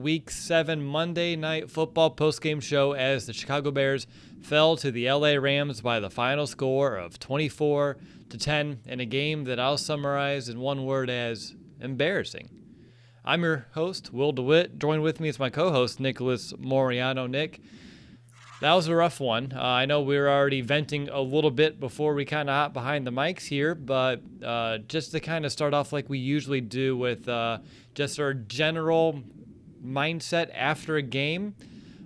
Week 7 Monday Night Football postgame show as the Chicago Bears fell to the LA Rams by the final score of 24-10 in a game that I'll summarize in one word as embarrassing. I'm your host, Will DeWitt. Joined with me is my co-host, Nicholas Moriano. Nick, that was a rough one. I know we were already venting a little bit before we kind of hop behind the mics here, but just to kind of start off like we usually do with just our general mindset after a game.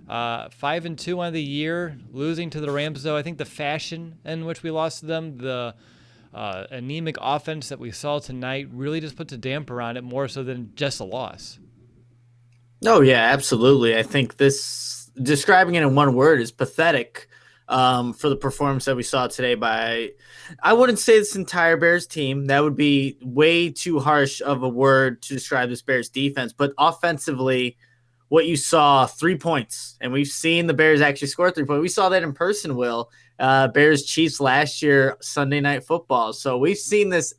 5-2 on the year, losing to the Rams, though. I think the fashion in which we lost to them, the anemic offense that we saw tonight really just puts a damper on it more so than just a loss. Oh, yeah, absolutely. I think describing it in one word is pathetic for the performance that we saw today by, I wouldn't say this entire Bears team. That would be way too harsh of a word to describe this Bears defense. But offensively, what you saw, 3 points. And we've seen the Bears actually score 3 points. We saw that in person, Will. Bears-Chiefs last year, Sunday Night Football. So we've seen this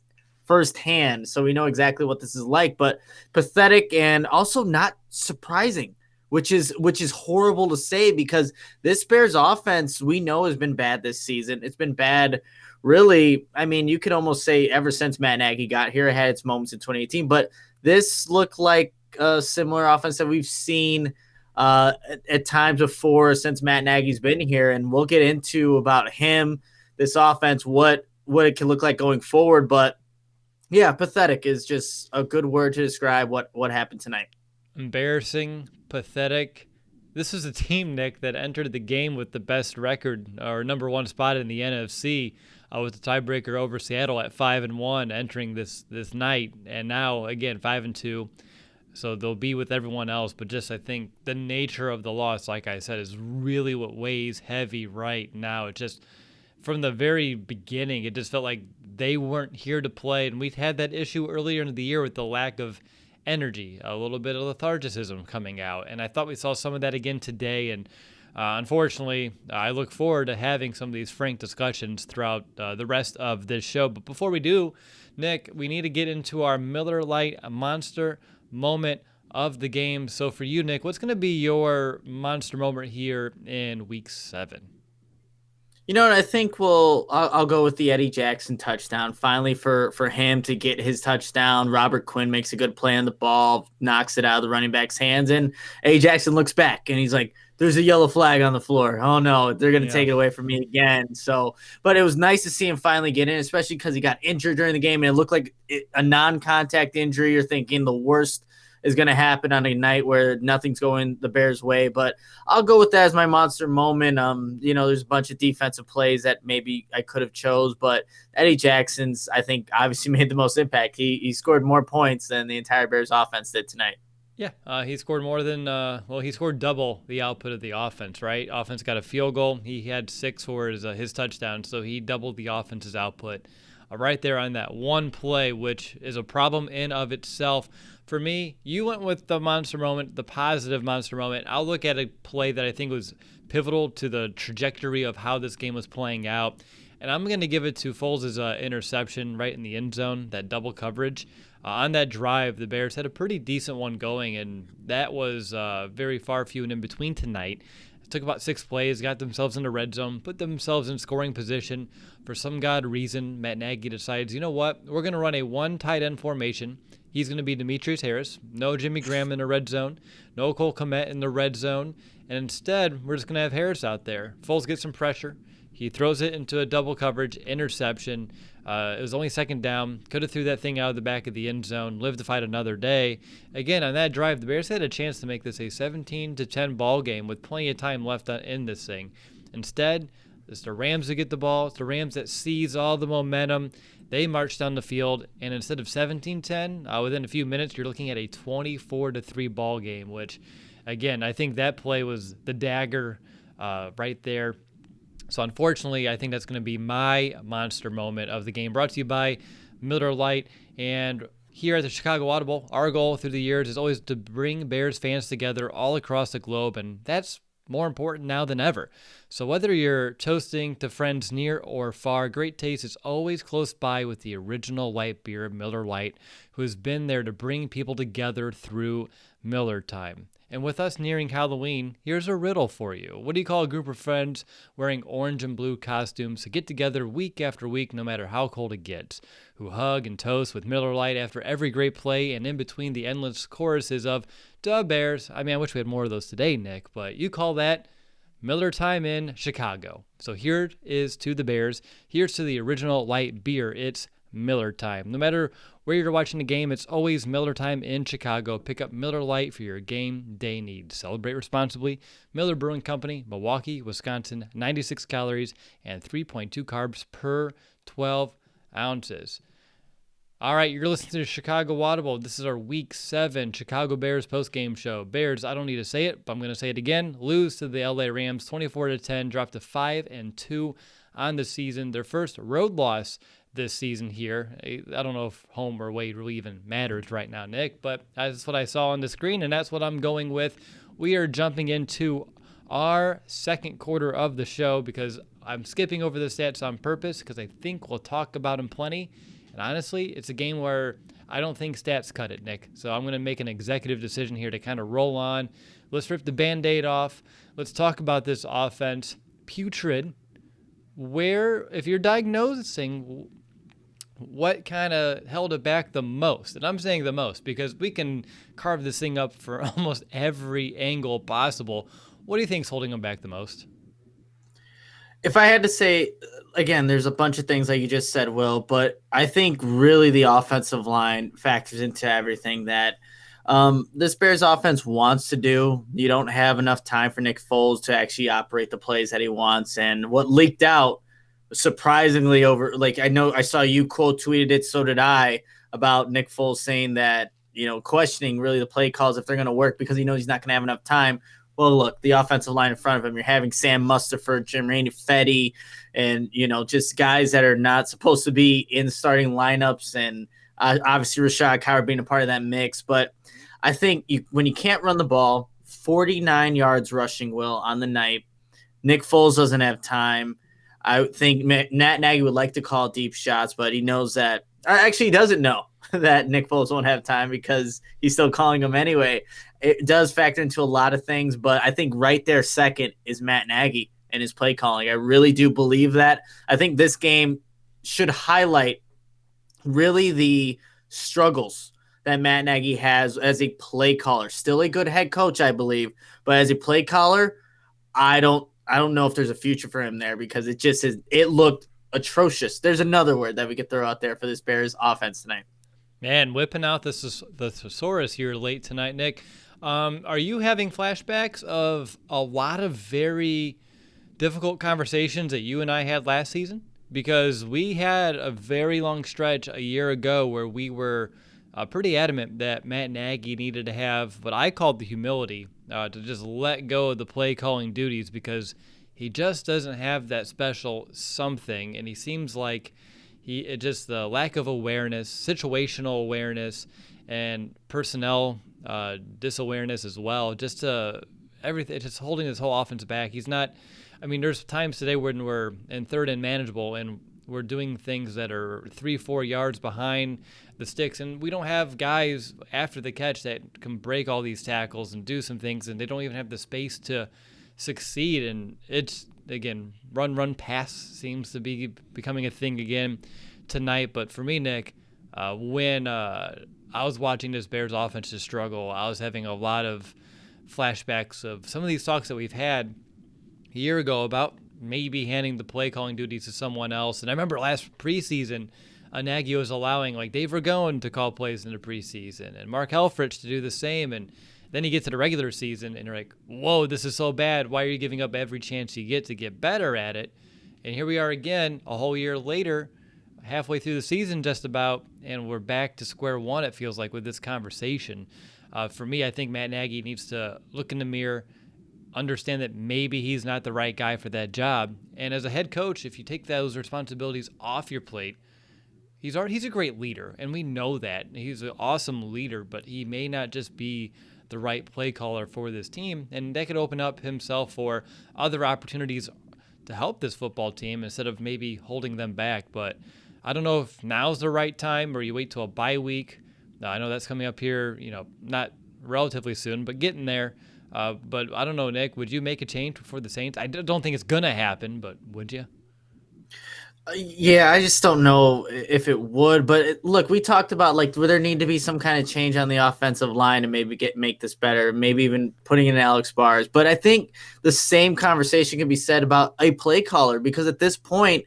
firsthand, so we know exactly what this is like. But pathetic and also not surprising, which is horrible to say because this Bears offense we know has been bad this season. It's been bad, really. I mean, you could almost say ever since Matt Nagy got here. It had its moments in 2018, but this looked like a similar offense that we've seen at times before since Matt Nagy's been here, and we'll get into about him, this offense, what it can look like going forward. But yeah, pathetic is just a good word to describe what happened tonight. Embarrassing, pathetic. This was a team, Nick, that entered the game with the best record or number one spot in the NFC with the tiebreaker over Seattle at 5-1 entering this night, and now again 5-2. So they'll be with everyone else, but just I think the nature of the loss, like I said, is really what weighs heavy right now. It just from the very beginning, it just felt like they weren't here to play, and we've had that issue earlier in the year with the lack of energy, a little bit of lethargicism coming out, and I thought we saw some of that again today. And unfortunately, I look forward to having some of these frank discussions throughout the rest of this show. But before we do, Nick, we need to get into our Miller Lite Monster Moment of the game. So for you, Nick, what's going to be your monster moment here in Week 7? You know what? I think I'll go with the Eddie Jackson touchdown. Finally, for him to get his touchdown, Robert Quinn makes a good play on the ball, knocks it out of the running back's hands, and Eddie Jackson looks back and he's like, "There's a yellow flag on the floor. Oh no, they're going to take it away from me again." So, but it was nice to see him finally get in, especially because he got injured during the game and it looked like a non-contact injury. You're thinking the worst is going to happen on a night where nothing's going the Bears' way. But I'll go with that as my monster moment. There's a bunch of defensive plays that maybe I could have chose, but Eddie Jackson's, I think, obviously made the most impact. He scored more points than the entire Bears offense did tonight. Yeah, he scored more than, he scored double the output of the offense, right? Offense got a field goal. He had 6 for his touchdown, so he doubled the offense's output right there on that one play, which is a problem in of itself. For me, you went with the monster moment, the positive monster moment. I'll look at a play that I think was pivotal to the trajectory of how this game was playing out, and I'm going to give it to Foles' interception right in the end zone, that double coverage. On that drive, the Bears had a pretty decent one going, and that was very far few and in between tonight. It took about 6 plays, got themselves in the red zone, put themselves in scoring position. For some god reason, Matt Nagy decides, you know what, we're going to run a one tight end formation. He's going to be Demetrius Harris. No Jimmy Graham in the red zone. No Cole Kmet in the red zone. And instead, we're just going to have Harris out there. Foles gets some pressure. He throws it into a double coverage interception. It was only second down. Could have threw that thing out of the back of the end zone. Lived to fight another day. Again, on that drive, the Bears had a chance to make this a 17-10 ball game with plenty of time left in this thing. Instead, it's the Rams that get the ball. It's the Rams that seize all the momentum. They march down the field, and instead of 17-10, within a few minutes, you're looking at a 24-3 ball game, which, again, I think that play was the dagger right there. So, unfortunately, I think that's going to be my monster moment of the game. Brought to you by Miller Lite. And here at the Chicago Audible, our goal through the years is always to bring Bears fans together all across the globe, and that's more important now than ever. So whether you're toasting to friends near or far, great taste is always close by with the original light beer, Miller Lite, who has been there to bring people together through Miller time. And with us nearing Halloween, here's a riddle for you. What do you call a group of friends wearing orange and blue costumes to get together week after week no matter how cold it gets, who hug and toast with Miller Lite after every great play and in between the endless choruses of "Duh Bears"? I mean, I wish we had more of those today, Nick, but you call that Miller Time in Chicago. So here is to the Bears. Here's to the original light beer. It's Miller Time. No matter where you're watching the game, it's always Miller Time in Chicago. Pick up Miller Lite for your game day needs. Celebrate responsibly. Miller Brewing Company, Milwaukee, Wisconsin. 96 calories and 3.2 carbs per 12 ounces. All right, you're listening to Chicago Audible. This is our Week 7 Chicago Bears postgame show. Bears, I don't need to say it, but I'm going to say it again. Lose to the LA Rams 24-10, dropped to 5-2 on the season. Their first road loss this season here. I don't know if home or away really even matters right now, Nick, but that's what I saw on the screen, and that's what I'm going with. We are jumping into our second quarter of the show because I'm skipping over the stats on purpose because I think we'll talk about them plenty. And honestly, it's a game where I don't think stats cut it, Nick. So I'm going to make an executive decision here to kind of roll on. Let's rip the Band-Aid off. Let's talk about this offense. Putrid. Where, if you're diagnosing what kind of held it back the most, and I'm saying the most because we can carve this thing up for almost every angle possible. What do you think is holding them back the most? If I had to say, again, there's a bunch of things like you just said, Will, but I think really the offensive line factors into everything that this Bears offense wants to do. You don't have enough time for Nick Foles to actually operate the plays that he wants. And what leaked out surprisingly over, like I know I saw you quote tweeted it, so did I, about Nick Foles saying that, questioning really the play calls if they're going to work because he knows he's not going to have enough time. Well, look, the offensive line in front of him, you're having Sam Mustipher, Jermaine Fetty, and, just guys that are not supposed to be in starting lineups. And obviously Rashad Coward being a part of that mix. But I think when you can't run the ball, 49 yards rushing, Will, on the night, Nick Foles doesn't have time. I think Matt Nagy would like to call deep shots, but he knows that – actually, he doesn't know that Nick Foles won't have time because he's still calling them anyway. It does factor into a lot of things, but I think right there second is Matt Nagy and his play calling. I really do believe that. I think this game should highlight really the struggles that Matt Nagy has as a play caller. Still a good head coach, I believe, but as a play caller, I don't know if there's a future for him there because it looked atrocious. There's another word that we could throw out there for this Bears offense tonight. Man, whipping out the thesaurus here late tonight, Nick. Are you having flashbacks of a lot of very difficult conversations that you and I had last season? Because we had a very long stretch a year ago where we were pretty adamant that Matt Nagy needed to have what I called the humility to just let go of the play calling duties because he just doesn't have that special something, and he seems like just the lack of awareness, situational awareness, and personnel disawareness as well. Just everything, just holding this whole offense back. He's not. I mean, there's times today when we're in third and manageable, and we're doing things that are 3-4 yards behind the sticks, and we don't have guys after the catch that can break all these tackles and do some things, and they don't even have the space to succeed. And it's, again, run, pass seems to be becoming a thing again tonight. But for me, Nick, when I was watching this Bears offense just struggle, I was having a lot of flashbacks of some of these talks that we've had a year ago about maybe handing the play calling duties to someone else. And I remember last preseason, Nagy was allowing like Dave Ragone to call plays in the preseason and Mark Helfrich to do the same. And then you get to the regular season and you're like, whoa, this is so bad. Why are you giving up every chance you get to get better at it? And here we are again, a whole year later, halfway through the season just about, and we're back to square one, it feels like, with this conversation. For me, I think Matt Nagy needs to look in the mirror, understand that maybe he's not the right guy for that job. And as a head coach, if you take those responsibilities off your plate, he's a great leader, and we know that. He's an awesome leader, but he may not just be the right play caller for this team, and that could open up himself for other opportunities to help this football team instead of maybe holding them back. But I don't know if now's the right time or you wait till a bye week. I know that's coming up here, not relatively soon, but getting there. But I don't know, Nick, would you make a change for the Saints? I don't think it's going to happen, but would you? Yeah, I just don't know if it would. But look, we talked about like would there need to be some kind of change on the offensive line and maybe make this better, maybe even putting in Alex Bars. But I think the same conversation can be said about a play caller because at this point,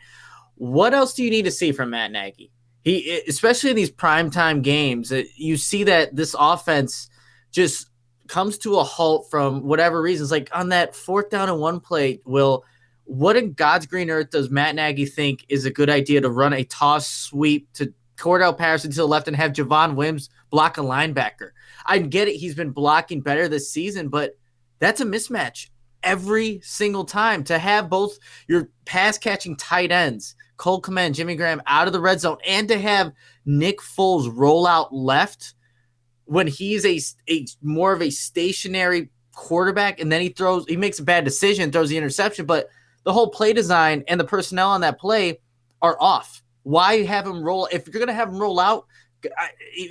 what else do you need to see from Matt Nagy? He, especially in these primetime games, you see that this offense just comes to a halt from whatever reasons. Like on that 4th down and 1 play, what in God's green earth does Matt Nagy think is a good idea to run a toss sweep to Cordell Patterson to the left and have Javon Wims block a linebacker? I get it. He's been blocking better this season, but that's a mismatch every single time to have both your pass catching tight ends, Cole Kmet, Jimmy Graham out of the red zone, and to have Nick Foles roll out left when he's a more of a stationary quarterback. And then he makes a bad decision, throws the interception, but the whole play design and the personnel on that play are off. Why have him roll? If you're going to have him roll out,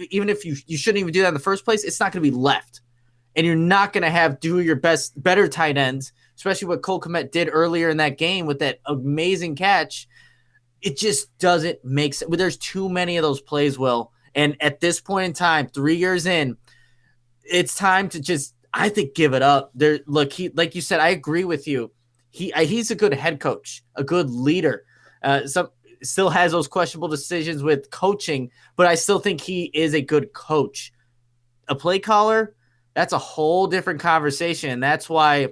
even if you shouldn't even do that in the first place, it's not going to be left. And you're not going to do your better tight ends, especially what Cole Kmet did earlier in that game with that amazing catch. It just doesn't make sense. There's too many of those plays, Will. And at this point in time, 3 years in, it's time to just, I think, give it up. Look, like you said, I agree with you. He's a good head coach, a good leader. Still has those questionable decisions with coaching, but I still think he is a good coach. A play caller, that's a whole different conversation. That's why,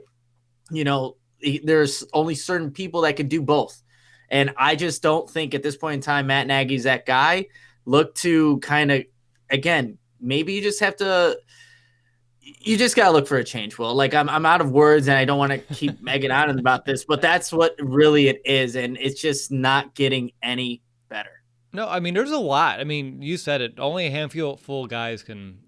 there's only certain people that can do both. And I just don't think at this point in time, Matt Nagy's that guy. Look to kind of, again, maybe you just got to look for a change, Will. Like I'm out of words and I don't want to keep egging on about this, but that's what really it is. And it's just not getting any better. No, I mean, there's a lot. I mean, you said it. Only a handful of guys can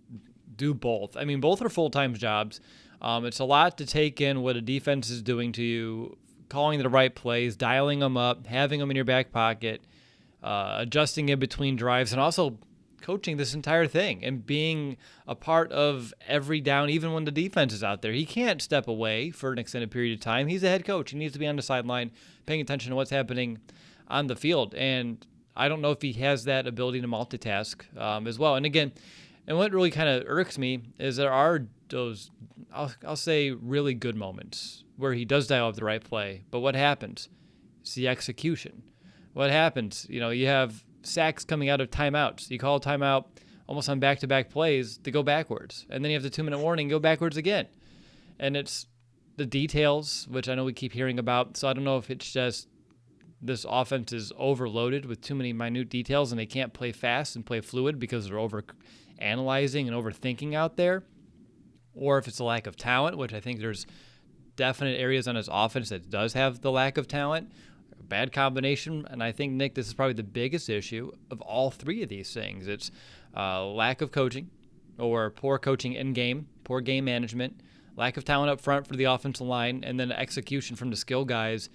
do both. I mean, both are full-time jobs. It's a lot to take in what a defense is doing to you, calling the right plays, dialing them up, having them in your back pocket, adjusting in between drives, and also coaching this entire thing and being a part of every down, even when the defense is out there. He can't step away for an extended period of time. He's a head coach. He needs to be on the sideline paying attention to what's happening on the field. And I don't know if he has that ability to multitask as well. And again, and what really kind of irks me is there are those, I'll say, really good moments where he does dial up the right play. But what happens? It's the execution. What happens? You have sacks coming out of timeouts. You call a timeout almost on back-to-back plays to go backwards. And then you have the 2-minute warning, go backwards again. And it's the details, which I know we keep hearing about. So I don't know if it's just this offense is overloaded with too many minute details and they can't play fast and play fluid because they're over-analyzing and overthinking out there. Or if it's a lack of talent, which I think there's definite areas on his offense that does have the lack of talent. Bad combination, and I think, Nick, this is probably the biggest issue of all three of these things. It's lack of coaching or poor coaching in game, poor game management, lack of talent up front for the offensive line, and then execution from the skill guys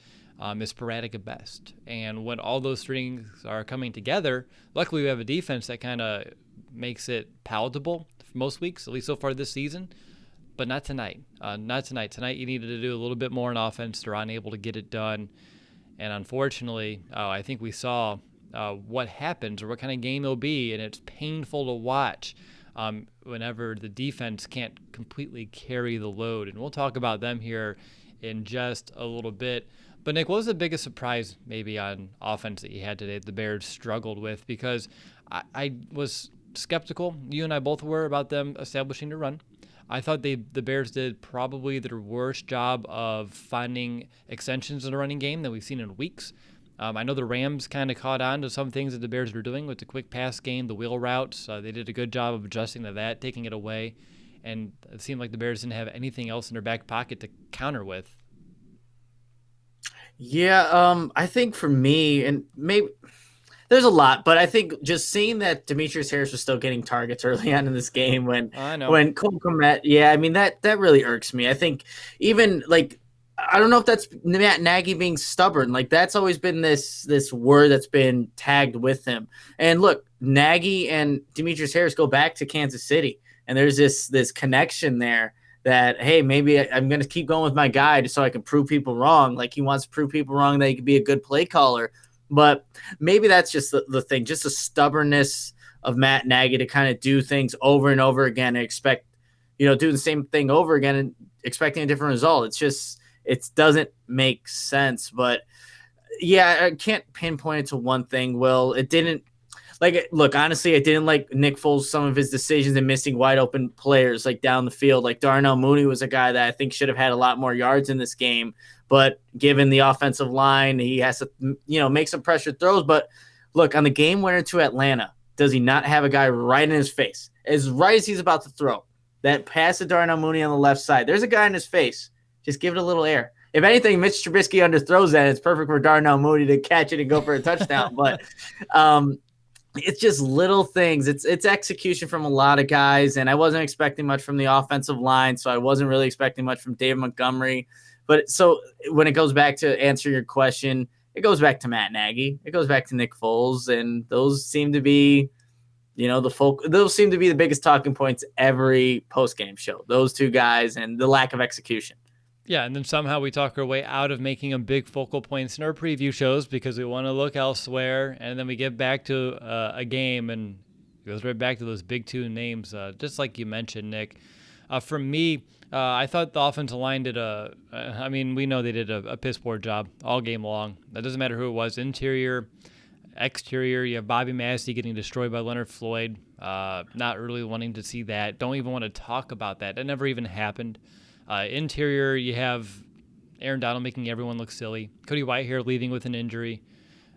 is sporadic at best. And when all those things are coming together, luckily we have a defense that kind of makes it palatable for most weeks, at least so far this season, but not tonight. Not tonight. Tonight you needed to do a little bit more on offense. They're unable to get it done. And unfortunately, I think we saw what happens or what kind of game it'll be, and it's painful to watch whenever the defense can't completely carry the load. And we'll talk about them here in just a little bit. But, Nick, what was the biggest surprise maybe on offense that you had today that the Bears struggled with? Because I was skeptical, you and I both were, about them establishing the run. I thought the Bears did probably their worst job of finding extensions in the running game that we've seen in weeks. I know the Rams kind of caught on to some things that the Bears were doing with the quick pass game, the wheel routes. They did a good job of adjusting to that, taking it away. And it seemed like the Bears didn't have anything else in their back pocket to counter with. Yeah, I think for me, and maybe there's a lot, but I think just seeing that Demetrius Harris was still getting targets early on in this game when Cole Kmet, yeah, I mean that really irks me. I think even I don't know if that's Matt Nagy being stubborn. Like that's always been this word that's been tagged with him. And look, Nagy and Demetrius Harris go back to Kansas City. And there's this connection there that, hey, maybe I'm going to keep going with my guy just so I can prove people wrong. Like he wants to prove people wrong that he can be a good play caller. But maybe that's just the thing, just the stubbornness of Matt Nagy to kind of do things over and over again and expect, do the same thing over again and expecting a different result. It's just, it doesn't make sense. But yeah, I can't pinpoint it to one thing, Will. It didn't, look, honestly, I didn't like Nick Foles, some of his decisions and missing wide open players like down the field. Like Darnell Mooney was a guy that I think should have had a lot more yards in this game. But given the offensive line, he has to, make some pressure throws. But look, on the game winner to Atlanta, does he not have a guy right in his face? As right as he's about to throw, that pass to Darnell Mooney on the left side, there's a guy in his face. Just give it a little air. If anything, Mitch Trubisky underthrows that. It's perfect for Darnell Mooney to catch it and go for a touchdown. But it's just little things. It's execution from a lot of guys, and I wasn't expecting much from the offensive line, so I wasn't really expecting much from David Montgomery. But so when it goes back to answer your question, it goes back to Matt Nagy. It goes back to Nick Foles, and those seem to be, those seem to be the biggest talking points every post-game show. Those two guys and the lack of execution. Yeah, and then somehow we talk our way out of making them big focal points in our preview shows because we want to look elsewhere, and then we get back to a game, and it goes right back to those big two names, just like you mentioned, Nick. For me, I thought the offensive line did we know they did a piss poor job all game long. That doesn't matter who it was, interior, exterior. You have Bobby Massey getting destroyed by Leonard Floyd. Not really wanting to see that. Don't even want to talk about that. That never even happened. Interior, you have Aaron Donald making everyone look silly. Cody Whitehair leaving with an injury,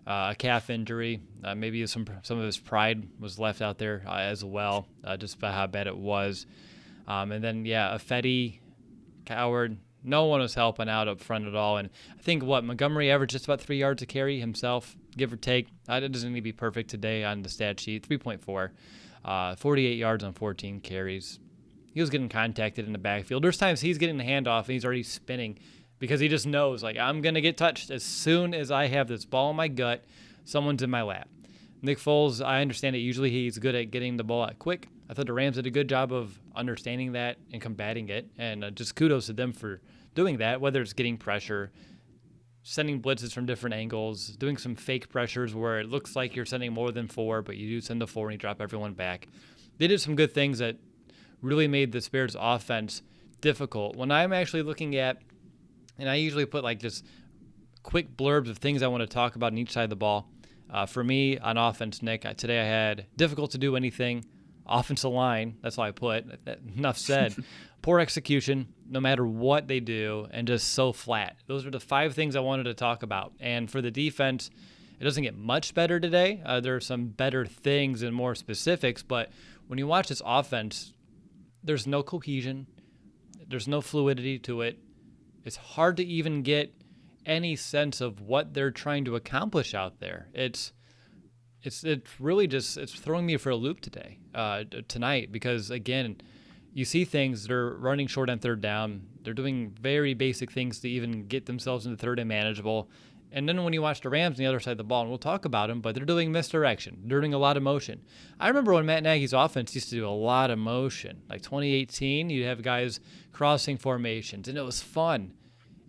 a calf injury. Maybe some of his pride was left out there as well, just by how bad it was. And then, Affetti, Coward, no one was helping out up front at all. And I think, Montgomery averaged just about 3 yards a carry himself, give or take. It doesn't need to be perfect today on the stat sheet, 3.4. 48 yards on 14 carries. He was getting contacted in the backfield. There's times he's getting the handoff and he's already spinning because he just knows, I'm going to get touched as soon as I have this ball in my gut, someone's in my lap. Nick Foles, I understand it. Usually he's good at getting the ball out quick. I thought the Rams did a good job of understanding that and combating it, and just kudos to them for doing that, whether it's getting pressure, sending blitzes from different angles, doing some fake pressures where it looks like you're sending more than 4, but you do send the 4 and you drop everyone back. They did some good things that really made the Bears offense difficult. When I'm actually looking at, and I usually put just quick blurbs of things I want to talk about on each side of the ball. For me, on offense, Nick, today I had difficult to do anything. Offensive line, that's all I put. Enough said. Poor execution, no matter what they do, and just so flat. Those are the 5 things I wanted to talk about. And for the defense, it doesn't get much better today. There are some better things and more specifics, but when you watch this offense, there's no cohesion. There's no fluidity to it. It's hard to even get any sense of what they're trying to accomplish out there. It's really just, it's throwing me for a loop tonight, because again, you see things, they're running short on third down. They're doing very basic things to even get themselves into third and manageable. And then when you watch the Rams on the other side of the ball, and we'll talk about them, but they're doing misdirection. They're doing a lot of motion. I remember when Matt Nagy's offense used to do a lot of motion. Like 2018, you'd have guys crossing formations, and it was fun.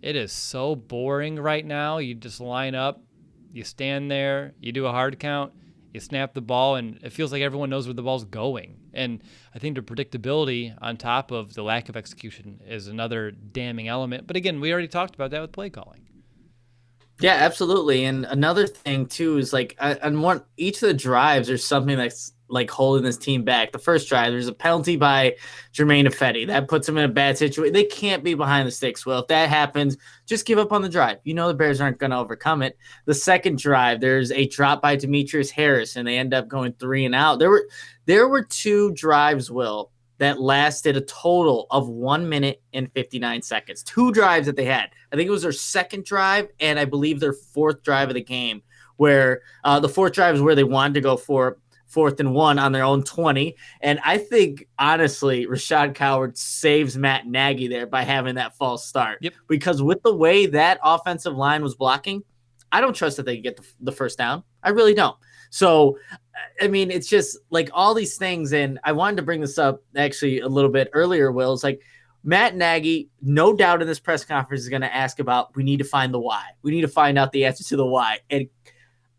It is so boring right now. You just line up, you stand there, you do a hard count, you snap the ball, and it feels like everyone knows where the ball's going. And I think the predictability on top of the lack of execution is another damning element. But again, we already talked about that with play calling. Yeah, absolutely. And another thing too is on each of the drives, there's something that's holding this team back. The first drive, there's a penalty by Jermaine Affetti that puts them in a bad situation. They can't be behind the sticks. Well, if that happens, just give up on the drive. The Bears aren't going to overcome it. The second drive, there's a drop by Demetrius Harris, and they end up going 3 and out. There were 2 drives, Will, that lasted a total of 1 minute and 59 seconds. 2 drives that they had. I think it was their second drive and I believe their 4th drive of the game, where the 4th drive is where they wanted to go for 4th and 1 on their own 20. And I think, honestly, Rashad Coward saves Matt Nagy there by having that false start. Yep. Because with the way that offensive line was blocking, I don't trust that they get the first down. I really don't. So, I mean, it's just like all these things. And I wanted to bring this up actually a little bit earlier, Will. It's like Matt Nagy, no doubt in this press conference, is going to ask about, we need to find the why. We need to find out the answer to the why. And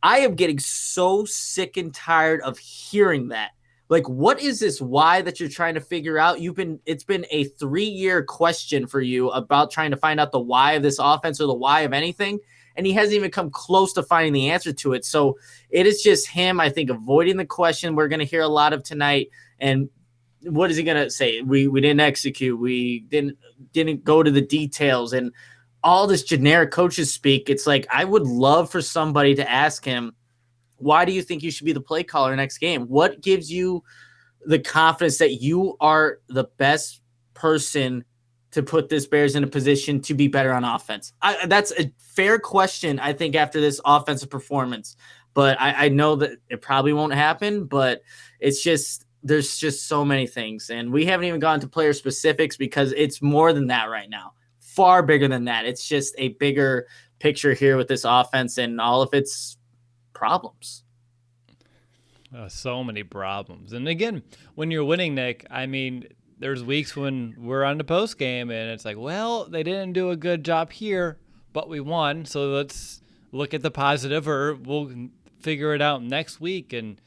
I am getting so sick and tired of hearing that. Like, what is this why that you're trying to figure out? It's been a 3-year question for you about trying to find out the why of this offense or the why of anything. And he hasn't even come close to finding the answer to it. So it is just him, I think, avoiding the question we're going to hear a lot of tonight. And what is he going to say? We didn't execute. We didn't go to the details and all this generic coaches speak. It's like, I would love for somebody to ask him, why do you think you should be the play caller next game? What gives you the confidence that you are the best person to put this Bears in a position to be better on offense? That's a fair question, I think, after this offensive performance. But I know that it probably won't happen, but it's just, there's just so many things. And we haven't even gone to player specifics because it's more than that right now. Far bigger than that. It's just a bigger picture here with this offense and all of its problems. So many problems. And again, when you're winning, Nick, I mean, there's weeks when we're on the post game and it's like, well, they didn't do a good job here, but we won. So let's look at the positive, or we'll figure it out next week. And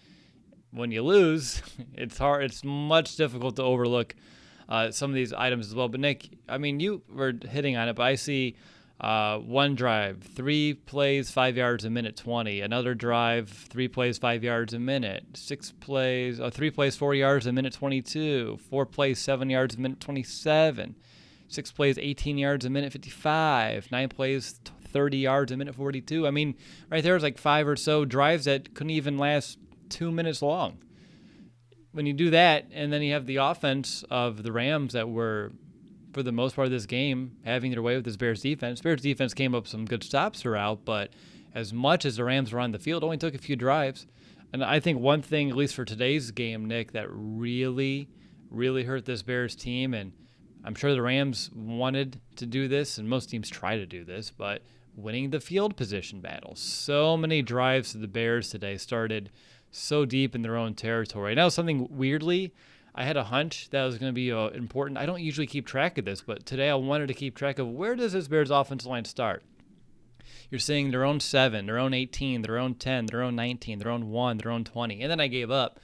when you lose, it's hard. It's much difficult to overlook some of these items as well. But Nick, I mean, you were hitting on it, but I see one drive, 3 plays, 5 yards a minute, 20. Another drive, 3 plays, 5 yards a minute. 3 plays, 4 yards a minute, 22. 4 plays, 7 yards a minute, 27. 6 plays, 18 yards a minute, 55. 9 plays, 30 yards a minute, 42. I mean, right there's like 5 or so drives that couldn't even last 2 minutes long. When you do that, and then you have the offense of the Rams that were, for the most part of this game, having their way with this Bears defense. Bears defense came up with some good stops throughout, but as much as the Rams were on the field, only took a few drives. And I think one thing, at least for today's game, Nick, that really, really hurt this Bears team, and I'm sure the Rams wanted to do this, and most teams try to do this, but winning the field position battle. So many drives to the Bears today started so deep in their own territory. Now, something weirdly, I had a hunch that was going to be important. I don't usually keep track of this, but today I wanted to keep track of, where does this Bears offensive line start? You're seeing their own 7, their own 18, their own 10, their own 19, their own 1, their own 20. And then I gave up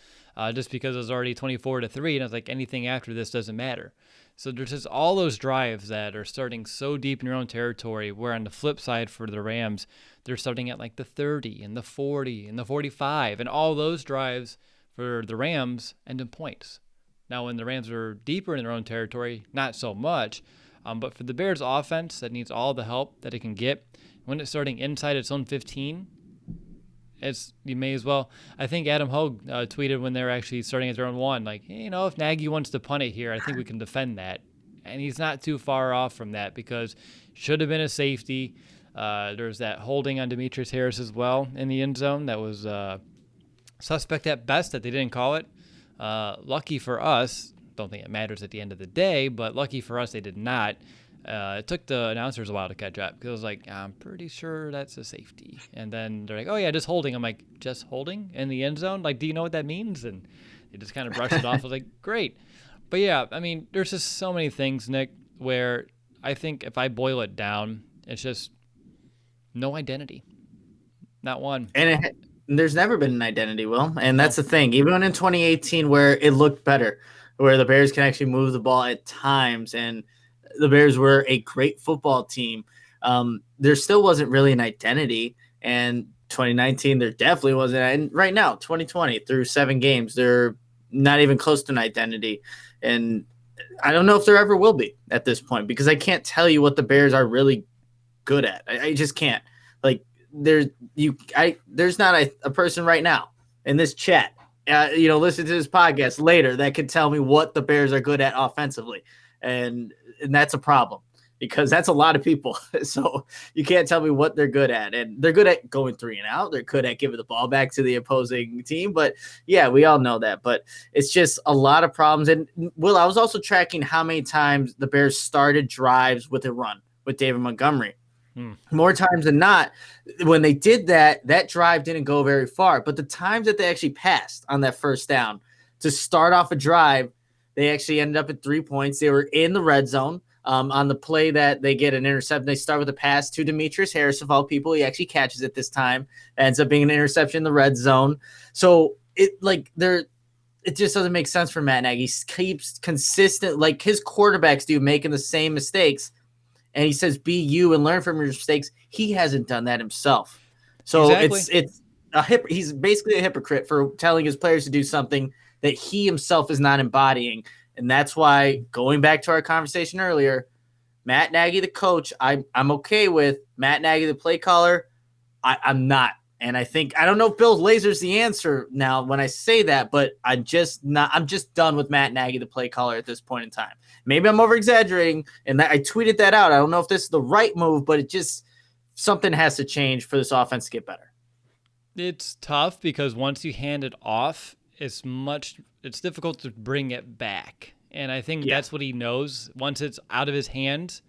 just because it was already 24-3, and I was like, anything after this doesn't matter. So there's just all those drives that are starting so deep in your own territory, where on the flip side for the Rams, they're starting at like the 30 and the 40 and the 45, and all those drives for the Rams end in points. Now, when the Rams are deeper in their own territory, not so much. But for the Bears offense that needs all the help that it can get, when it's starting inside its own 15, you may as well. I think Adam Hogue tweeted when they were actually starting at their own 1, like, hey, if Nagy wants to punt it here, I think we can defend that. And he's not too far off from that, because should have been a safety. There's that holding on Demetrius Harris as well in the end zone that was suspect at best that they didn't call it. Lucky for us, don't think it matters at the end of the day, but lucky for us they did not. It took the announcers a while to catch up, because I was like, I'm pretty sure that's a safety. And then they're like, oh yeah, just holding. I'm like, just holding in the end zone? Like, do you know what that means? And they just kind of brushed it off. I was like, great. But yeah, I mean, there's just so many things, Nick, where I think if I boil it down, it's just no identity. Not one. And there's never been an identity, Will. And that's the thing. Even in 2018, where it looked better, where the Bears can actually move the ball at times, and the Bears were a great football team, there still wasn't really an identity. And 2019, there definitely wasn't. And right now, 2020, through 7 games, they're not even close to an identity. And I don't know if there ever will be at this point, because I can't tell you what the Bears are really good at. I just can't. Like, there's not a person right now in this chat, listen to this podcast later, that could tell me what the Bears are good at offensively. And that's a problem, because that's a lot of people. So you can't tell me what they're good at. And they're good at going 3 and out. They're good at giving the ball back to the opposing team. But yeah, we all know that. But it's just a lot of problems. And Will, I was also tracking how many times the Bears started drives with a run with David Montgomery. More times than not, when they did that, that drive didn't go very far. But the times that they actually passed on that first down to start off a drive, they actually ended up at 3 points. They were in the red zone. On the play that they get an interception, they start with a pass to Demetrius Harris, of all people. He actually catches it this time. It ends up being an interception in the red zone. So it just doesn't make sense for Matt Nagy. He keeps consistent, like his quarterbacks do, making the same mistakes. And he says, be you and learn from your mistakes. He hasn't done that himself. So Exactly. he's basically a hypocrite for telling his players to do something that he himself is not embodying. And that's why, going back to our conversation earlier, Matt Nagy, the coach, I'm okay with. Matt Nagy, the play caller, I'm not. And I don't know if Bill Lazor's the answer now when I say that, but I'm just done with Matt Nagy, the play caller, at this point in time. Maybe I'm over exaggerating, and I tweeted that out. I don't know if this is the right move, but something has to change for this offense to get better. It's tough because once you hand it off, it's difficult to bring it back. And I think that's what he knows. Once it's out of his hands,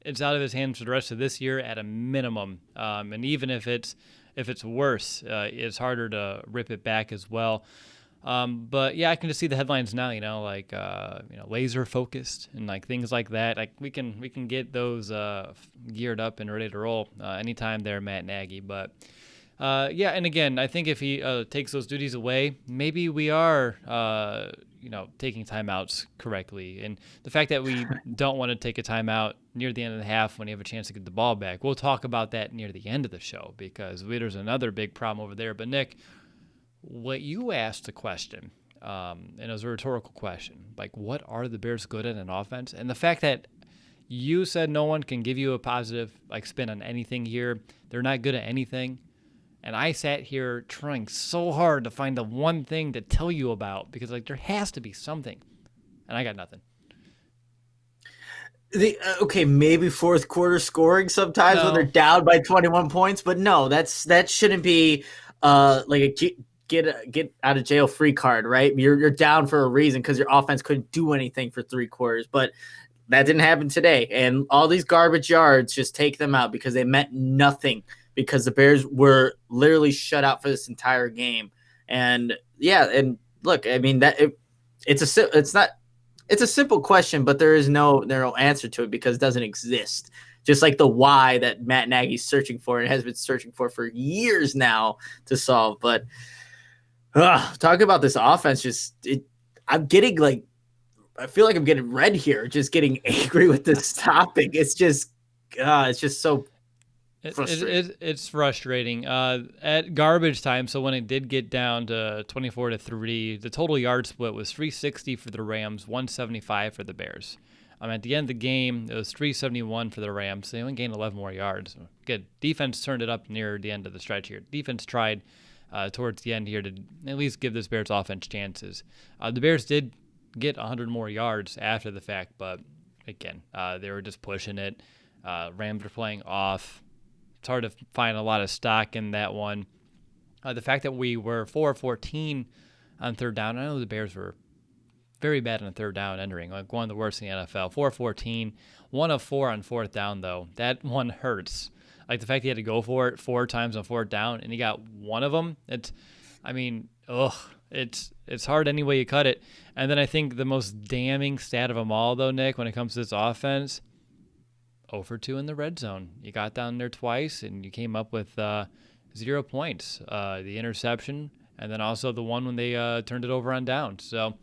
it's out of his hands for the rest of this year at a minimum. And even if it's worse, it's harder to rip it back as well. But yeah, I can just see the headlines now, laser focused and like things like that. Like we can get those geared up and ready to roll anytime they're Matt Nagy. But and again, I think if he takes those duties away, maybe we are taking timeouts correctly. And the fact that we don't want to take a timeout near the end of the half when you have a chance to get the ball back, we'll talk about that near the end of the show because there's another big problem over there. But Nick, what you asked a question, and it was a rhetorical question, like what are the Bears good at in offense? And the fact that you said no one can give you a positive spin on anything here, they're not good at anything. And I sat here trying so hard to find the one thing to tell you about because there has to be something, and I got nothing. Maybe fourth quarter scoring sometimes when they're down by 21 points, but no, that shouldn't be like a get out of jail free card, right? You're down for a reason because your offense couldn't do anything for 3 quarters, but that didn't happen today. And all these garbage yards, just take them out because they meant nothing. Because the Bears were literally shut out for this entire game. And look, I mean it's a simple question, but there is no answer to it because it doesn't exist. Just like the why that Matt Nagy's searching for and has been searching for years now to solve. But talking about this offense, I'm getting I feel like I'm getting red here, just getting angry with this topic. It's just so It's frustrating. At garbage time, so when it did get down to 24-3, the total yard split was 360 for the Rams, 175 for the Bears. At the end of the game, it was 371 for the Rams. They only gained 11 more yards. Good. Defense turned it up near the end of the stretch here. Defense tried towards the end here to at least give this Bears offense chances. The Bears did get 100 more yards after the fact, but again, they were just pushing it. Rams were playing off. It's hard to find a lot of stock in that one. The fact that we were 4-14 on third down, I know the Bears were very bad on third down entering, one of the worst in the NFL. 4-14, 1 of 4 on fourth down, though. That one hurts. The fact he had to go for it 4 times on fourth down, and he got one of them. It's hard any way you cut it. And then I think the most damning stat of them all, though, Nick, when it comes to this offense, 0 for 2 in the red zone. You got down there twice, and you came up with 0 points. The interception, and then also the one when they turned it over on down. So,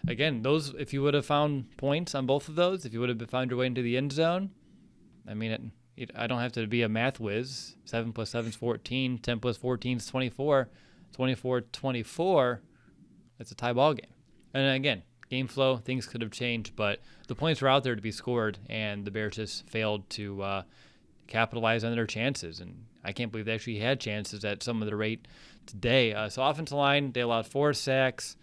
again, those, if you would have found points on both of those, if you would have found your way into the end zone, I mean, I don't have to be a math whiz. 7 plus 7 is 14. 10 plus 14 is 24. 24-24, it's a tie ball game. And again, game flow, things could have changed, but the points were out there to be scored, and the Bears just failed to capitalize on their chances. And I can't believe they actually had chances at some of the rate today. So offensive line, they allowed 4 sacks.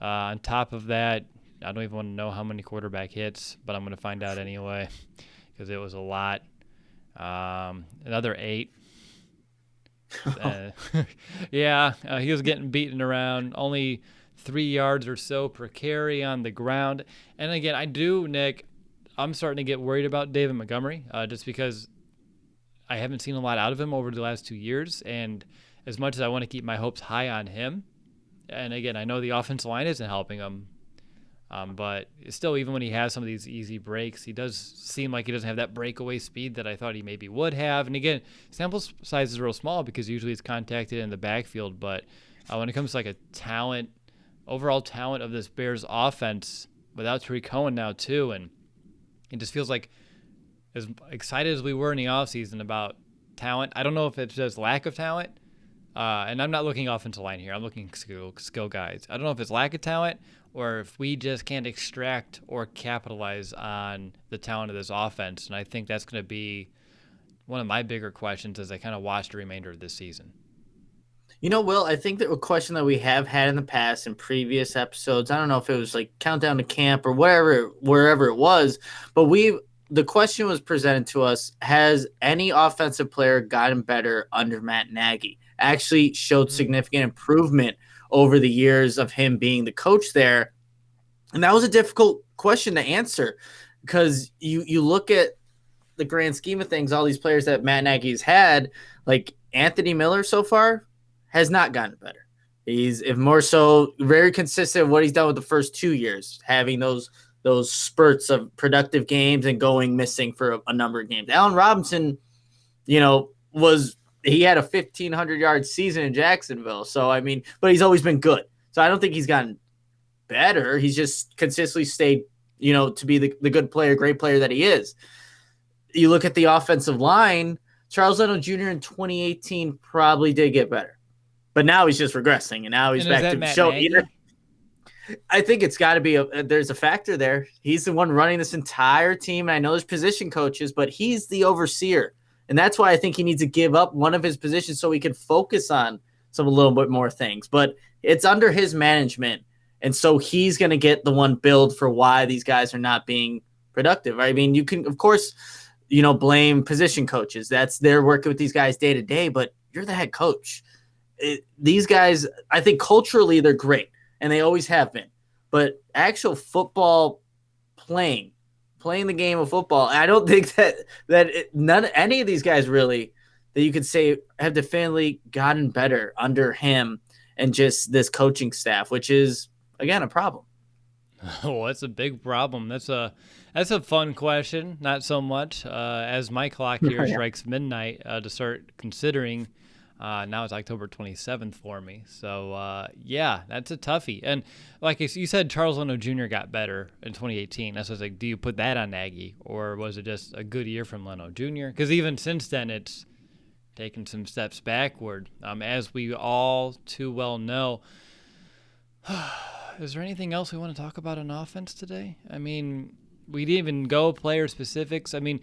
On top of that, I don't even want to know how many quarterback hits, but I'm going to find out anyway because it was a lot. Another 8. He was getting beaten around. Only 3 yards or so per carry on the ground. And again, Nick, I'm starting to get worried about David Montgomery just because I haven't seen a lot out of him over the last 2 years. And as much as I want to keep my hopes high on him, and again, I know the offensive line isn't helping him, but still, even when he has some of these easy breaks, he does seem like he doesn't have that breakaway speed that I thought he maybe would have. And again, sample size is real small because usually it's contacted in the backfield. But when it comes to like a talent, overall talent of this Bears offense, without Tariq Cohen now too, and it just feels like as excited as we were in the offseason about talent, I don't know if it's just lack of talent. And I'm not looking offensive line here. I'm looking skill guys. I don't know if it's lack of talent or if we just can't extract or capitalize on the talent of this offense. And I think that's going to be one of my bigger questions as I kind of watch the remainder of this season. Will, I think that a question that we have had in the past in previous episodes, I don't know if it was like Countdown to Camp or wherever it was, but the question was presented to us, has any offensive player gotten better under Matt Nagy? Actually showed significant improvement over the years of him being the coach there. And that was a difficult question to answer because you look at the grand scheme of things, all these players that Matt Nagy's had, like Anthony Miller so far has not gotten better. He's, if more so, very consistent with what he's done with the first 2 years, having those spurts of productive games and going missing for a number of games. Allen Robinson, he had a 1,500-yard season in Jacksonville. So, I mean, but he's always been good. So I don't think he's gotten better. He's just consistently stayed, to be the good player, great player that he is. You look at the offensive line, Charles Leno Jr. in 2018 probably did get better. But now he's just regressing, and now he's back to show. I think it's got to be there's a factor there. He's the one running this entire team, and I know there's position coaches, but he's the overseer. And that's why I think he needs to give up one of his positions so he can focus on a little bit more things. But it's under his management, and so he's going to get the one billed for why these guys are not being productive. Right? I mean, you can, of course, blame position coaches. They're working with these guys day to day, but you're the head coach. These guys, I think culturally they're great, and they always have been. But actual football playing the game of football, I don't think any of these guys really that you could say have definitively gotten better under him and just this coaching staff, which is, again, a problem. Oh, that's a big problem. That's a fun question. Not so much as my clock here strikes midnight to start considering. Now it's October 27th for me. So, that's a toughie. And like you said, Charles Leno Jr. got better in 2018. That's what's like, do you put that on Nagy? Or was it just a good year from Leno Jr.? Because even since then, it's taken some steps backward. As we all too well know. Is there anything else we want to talk about on offense today? I mean, we didn't even go player specifics. I mean,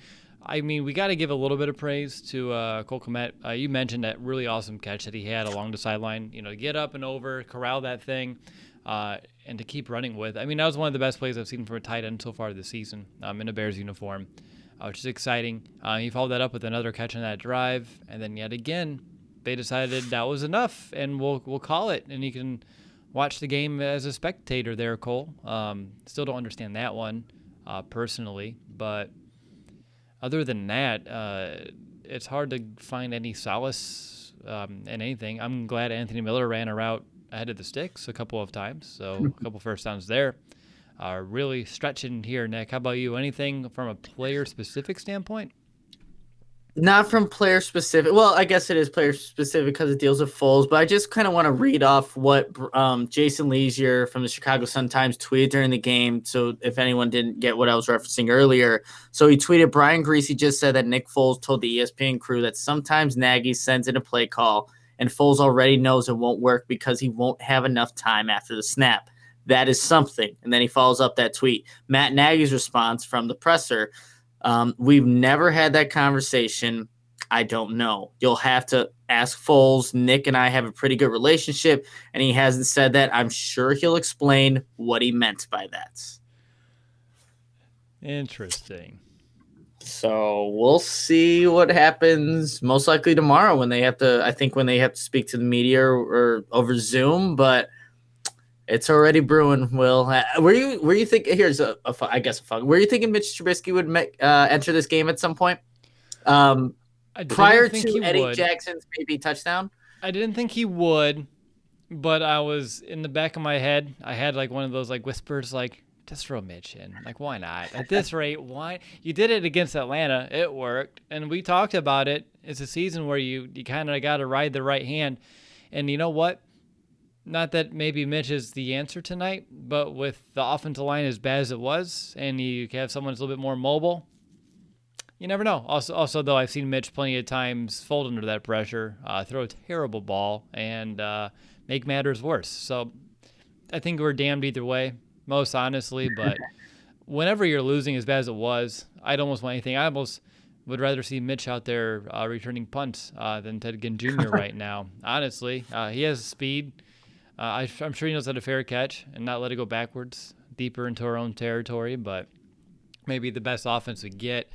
we got to give a little bit of praise to Cole Kmet. You mentioned that really awesome catch that he had along the sideline. To get up and over, corral that thing, and to keep running with. I mean, that was one of the best plays I've seen from a tight end so far this season in a Bears uniform, which is exciting. He followed that up with another catch on that drive, and then yet again, they decided that was enough, and we'll call it, and you can watch the game as a spectator there, Cole. Still don't understand that one personally, but other than that, it's hard to find any solace in anything. I'm glad Anthony Miller ran a route ahead of the sticks a couple of times, so a couple first downs there. Really stretching here, Nick. How about you? Anything from a player-specific standpoint? Not from player specific. Well, I guess it is player specific because it deals with Foles, but I just kind of want to read off what Jason Leisier from the Chicago Sun-Times tweeted during the game. So if anyone didn't get what I was referencing earlier. So he tweeted, Brian Greasy just said that Nick Foles told the ESPN crew that sometimes Nagy sends in a play call and Foles already knows it won't work because he won't have enough time after the snap. That is something. And then he follows up that tweet. Matt Nagy's response from the presser, we've never had that conversation. I don't know. You'll have to ask Foles. Nick and I have a pretty good relationship, and he hasn't said that. I'm sure he'll explain what he meant by that. Interesting. So we'll see what happens most likely tomorrow when they have to speak to the media or over Zoom, but it's already brewing, Will. Were you thinking? Here's were you thinking Mitch Trubisky would enter this game at some point? I didn't prior think to he Eddie would. Jackson's maybe touchdown. I didn't think he would, but I was in the back of my head. I had like one of those like whispers, like just throw Mitch in. Like why not? At this rate, why? You did it against Atlanta. It worked, and we talked about it. It's a season where you kind of got to ride the right hand, and you know what? Not that maybe Mitch is the answer tonight, but with the offensive line as bad as it was, and you have someone that's a little bit more mobile, you never know. Also, though, I've seen Mitch plenty of times fold under that pressure, throw a terrible ball, and make matters worse. So I think we're damned either way, most honestly. But whenever you're losing as bad as it was, I'd almost want anything. I almost would rather see Mitch out there returning punts than Ted Ginn Jr. right now. Honestly, he has speed. I'm sure he knows how to fair catch and not let it go backwards deeper into our own territory, but maybe the best offense we get.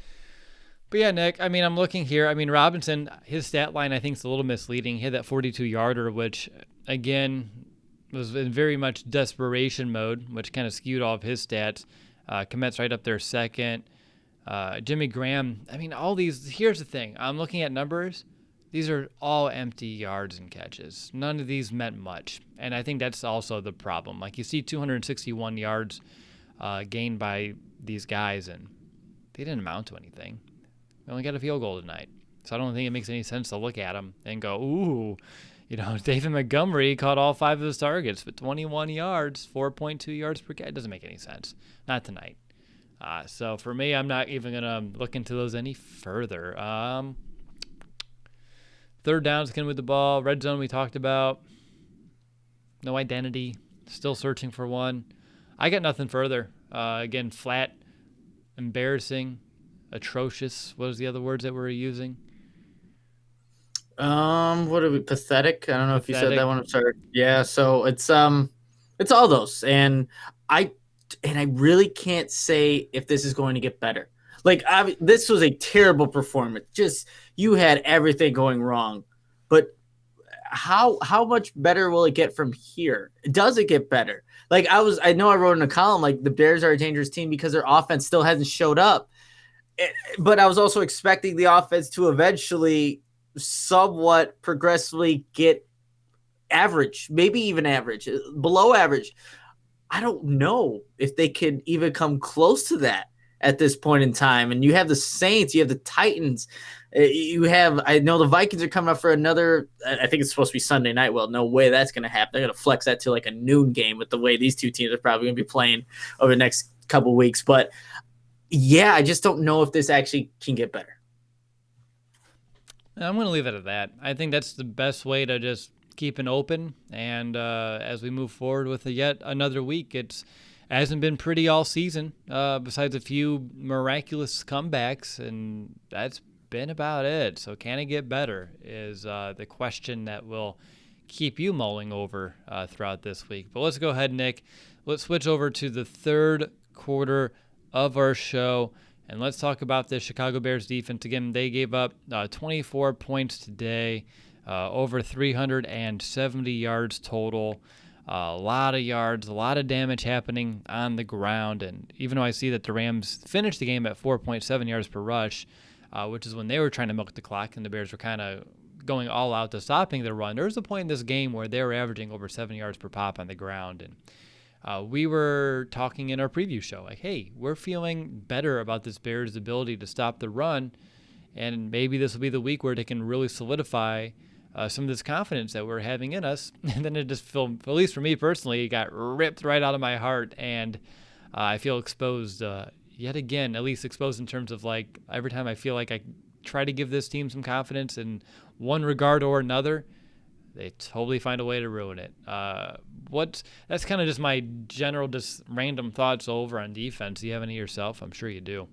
But yeah, Nick, I mean, I'm looking here. I mean, Robinson, his stat line I think is a little misleading. He had that 42-yarder, which, again, was in very much desperation mode, which kind of skewed all of his stats. Komet's right up there second. Jimmy Graham, I mean, all these, here's the thing. I'm looking at numbers. These are all empty yards and catches. None of these meant much. And I think that's also the problem. Like, you see 261 yards gained by these guys, and they didn't amount to anything. We only got a field goal tonight. So I don't think it makes any sense to look at him and go, ooh, David Montgomery caught all 5 of his targets for 21 yards, 4.2 yards per catch. It doesn't make any sense. Not tonight. So for me, I'm not even going to look into those any further. Third down, can with the ball. Red zone we talked about. No identity. Still searching for one. I got nothing further. Again, flat, embarrassing, atrocious. What was the other words that we were using? What are we? Pathetic. I don't know if you said Pathetic. that one. I'm sorry. Yeah. So it's all those, and I really can't say if this is going to get better. Like, this was a terrible performance. Just, you had everything going wrong, but how much better will it get from here? Does it get better? Like, I know I wrote in a column like the Bears are a dangerous team because their offense still hasn't showed up, but I was also expecting the offense to eventually somewhat progressively get average, maybe even average, below average. I don't know if they could even come close to that at this point in time. And you have the Saints, you have the Titans, I know the Vikings are coming up for another, I think it's supposed to be Sunday night. Well, no way that's going to happen. They're going to flex that to like a noon game with the way these two teams are probably going to be playing over the next couple of weeks. But yeah, I just don't know if this actually can get better. I'm going to leave it at that. I think that's the best way to just keep it open. And as we move forward with yet another week, it hasn't been pretty all season, besides a few miraculous comebacks, and that's been about it. So can it get better is the question that will keep you mulling over throughout this week. But let's go ahead, Nick. Let's switch over to the third quarter of our show. And let's talk about the Chicago Bears defense. Again, they gave up 24 points today, over 370 yards total. A lot of yards, a lot of damage happening on the ground. And even though I see that the Rams finished the game at 4.7 yards per rush, which is when they were trying to milk the clock and the Bears were kind of going all out to stopping the run, there was a point in this game where they were averaging over 7 yards per pop on the ground. And we were talking in our preview show, like, hey, we're feeling better about this Bears' ability to stop the run, and maybe this will be the week where they can really solidify some of this confidence that we're having in us. And then it just felt, at least for me personally, it got ripped right out of my heart, and I feel exposed yet again, at least exposed in terms of, like, every time I feel like I try to give this team some confidence in one regard or another, they totally find a way to ruin it. That's kind of just my general, just random thoughts over on defense. Do you have any yourself? I'm sure you do.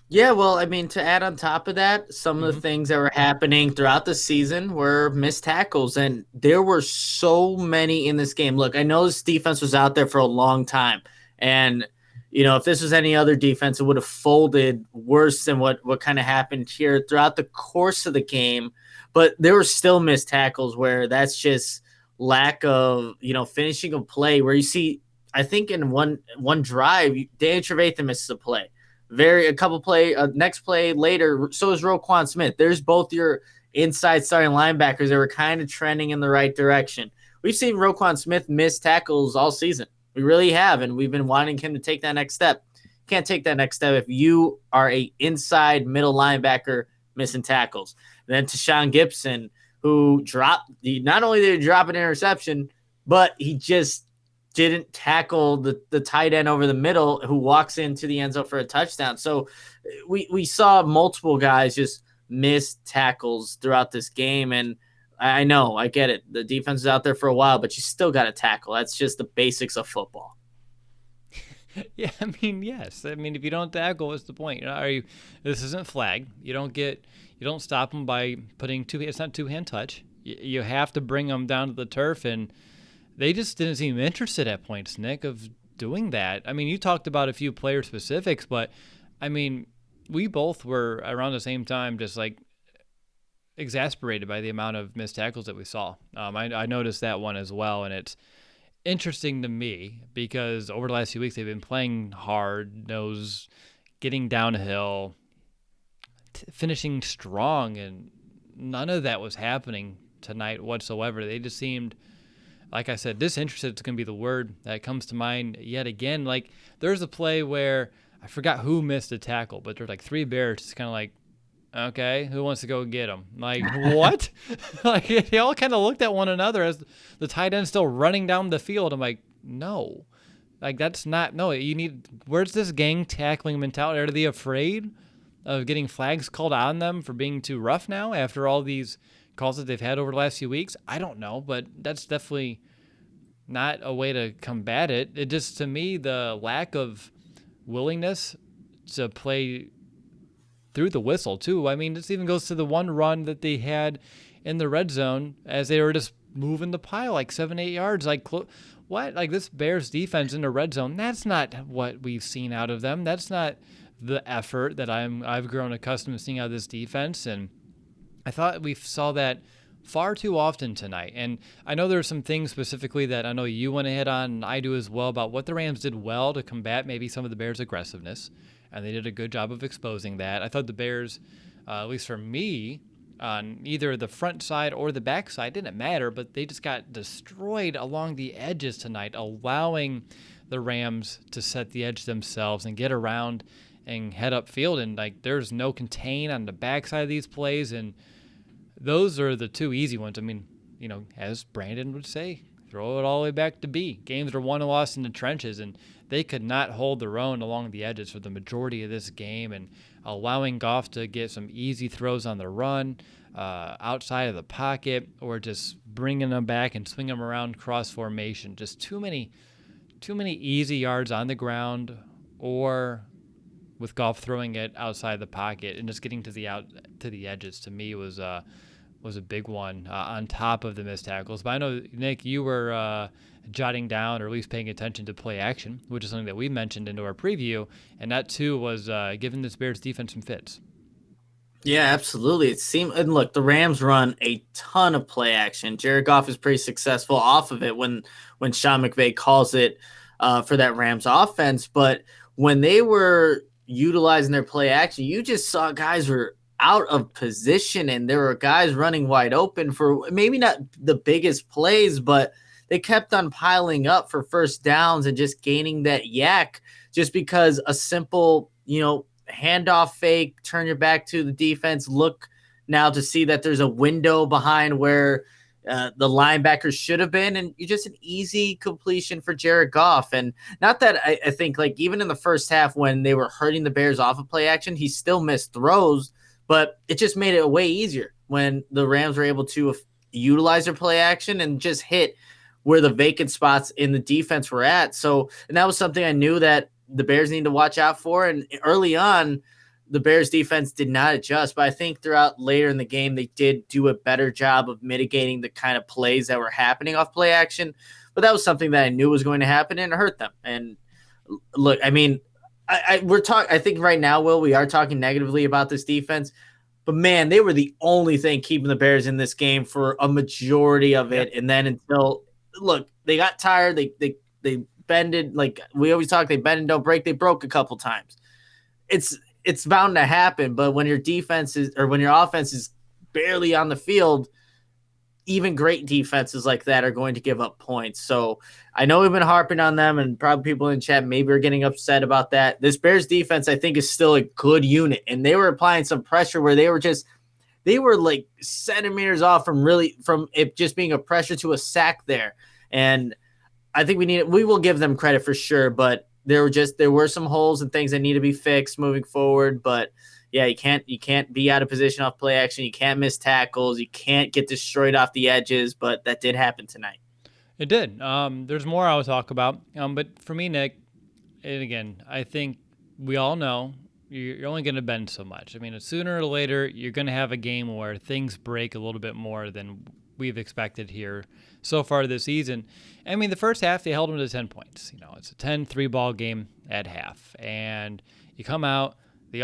Yeah, well, I mean, to add on top of that, some of the things that were happening throughout the season were missed tackles, and there were so many in this game. Look, I know this defense was out there for a long time, and if this was any other defense, it would have folded worse than what kind of happened here throughout the course of the game. But there were still missed tackles where that's just lack of, finishing a play where you see, I think in one drive, Dan Trevathan misses a play. A couple play, next play later, so is Roquan Smith. There's both your inside starting linebackers that were kind of trending in the right direction. We've seen Roquan Smith miss tackles all season. We really have, and we've been wanting him to take that next step. Can't take that next step if you are a inside middle linebacker missing tackles. And then Tashawn Gibson, who dropped not only did he drop an interception, but he just didn't tackle the tight end over the middle who walks into the end zone for a touchdown. So we saw multiple guys just miss tackles throughout this game. And I know, I get it. The defense is out there for a while, but you still got to tackle. That's just the basics of football. Yeah, I mean, yes. I mean, if you don't tackle, what's the point? This isn't flag. You don't stop them by putting it's not two-hand touch. You have to bring them down to the turf, and they just didn't seem interested at points, Nick, of doing that. I mean, you talked about a few player specifics, but I mean, we both were around the same time just like exasperated by the amount of missed tackles that we saw. I noticed that one as well, and it's interesting to me because over the last few weeks they've been playing hard nose, getting downhill, finishing strong, and none of that was happening tonight whatsoever. They just seemed, like I said, disinterested is going to be the word that comes to mind yet again. Like, there's a play where I forgot who missed a tackle, but there's like three Bears just kind of like, okay, who wants to go get him? Like, what? Like, they all kind of looked at one another as the tight end still running down the field. I'm like, no. Like, that's not, no, where's this gang tackling mentality? Are they afraid of getting flags called on them for being too rough now after all these calls that they've had over the last few weeks? I don't know, but that's definitely not a way to combat it. It just, to me, the lack of willingness to play through the whistle too. I mean, this even goes to the one run that they had in the red zone as they were just moving the pile like 7-8 yards. Like, what? Like, this Bears defense in the red zone, that's not what we've seen out of them. That's not the effort that I've grown accustomed to seeing out of this defense. And I thought we saw that far too often tonight. And I know there are some things specifically that I know you want to hit on, and I do as well, about what the Rams did well to combat maybe some of the Bears' aggressiveness. And they did a good job of exposing that. I thought the Bears, at least for me, on either the front side or the back side, didn't matter, but they just got destroyed along the edges tonight, allowing the Rams to set the edge themselves and get around and head upfield. And like, there's no contain on the backside of these plays, and those are the two easy ones. I mean, as Brandon would say, throw it all the way back to B. Games are won and lost in the trenches, and they could not hold their own along the edges for the majority of this game, and allowing Goff to get some easy throws on the run, outside of the pocket, or just bringing them back and swinging them around cross formation. Just too many easy yards on the ground, or with Goff throwing it outside the pocket and just getting to the edges. To me, was a big one on top of the missed tackles. But I know, Nick, you were jotting down or at least paying attention to play action, which is something that we mentioned into our preview, and that too was giving this Bears defense some fits. Yeah, absolutely. It seemed, and look, the Rams run a ton of play action. Jared Goff is pretty successful off of it when Sean McVay calls it for that Rams offense. But when they were utilizing their play action, you just saw guys were out of position, and there were guys running wide open for maybe not the biggest plays, but they kept on piling up for first downs and just gaining that yak just because a simple, handoff fake, turn your back to the defense, look now to see that there's a window behind where the linebackers should have been, and you just an easy completion for Jared Goff. And not that I think, like, even in the first half when they were hurting the Bears off of play action, he still missed throws, but it just made it way easier when the Rams were able to utilize their play action and just hit where the vacant spots in the defense were at. So, and that was something I knew that the Bears need to watch out for. And early on, the Bears defense did not adjust, but I think throughout later in the game, they did do a better job of mitigating the kind of plays that were happening off play action. But that was something that I knew was going to happen, and it hurt them. And look, I mean, I think right now, Will, we are talking negatively about this defense, but man, they were the only thing keeping the Bears in this game for a majority of it. Yep. And then look, they got tired. They bended, like we always talk, they bend and don't break. They broke a couple times. it's bound to happen. But when your defense is, or when your offense is barely on the field, even great defenses like that are going to give up points. So I know we've been harping on them, and probably people in chat maybe are getting upset about that. This Bears defense, I think, is still a good unit, and they were applying some pressure where they were like centimeters off from it just being a pressure to a sack there. And I think we will give them credit for sure, but there were some holes and things that need to be fixed moving forward. But yeah, you can't be out of position off play action. You can't miss tackles. You can't get destroyed off the edges, but that did happen tonight. It did. There's more I'll talk about. But for me, Nick, and again, I think we all know you're only going to bend so much. I mean, sooner or later, you're going to have a game where things break a little bit more than we've expected here so far this season. I mean, the first half, they held them to 10 points. It's a 10-3 ball game at half. And you come out, the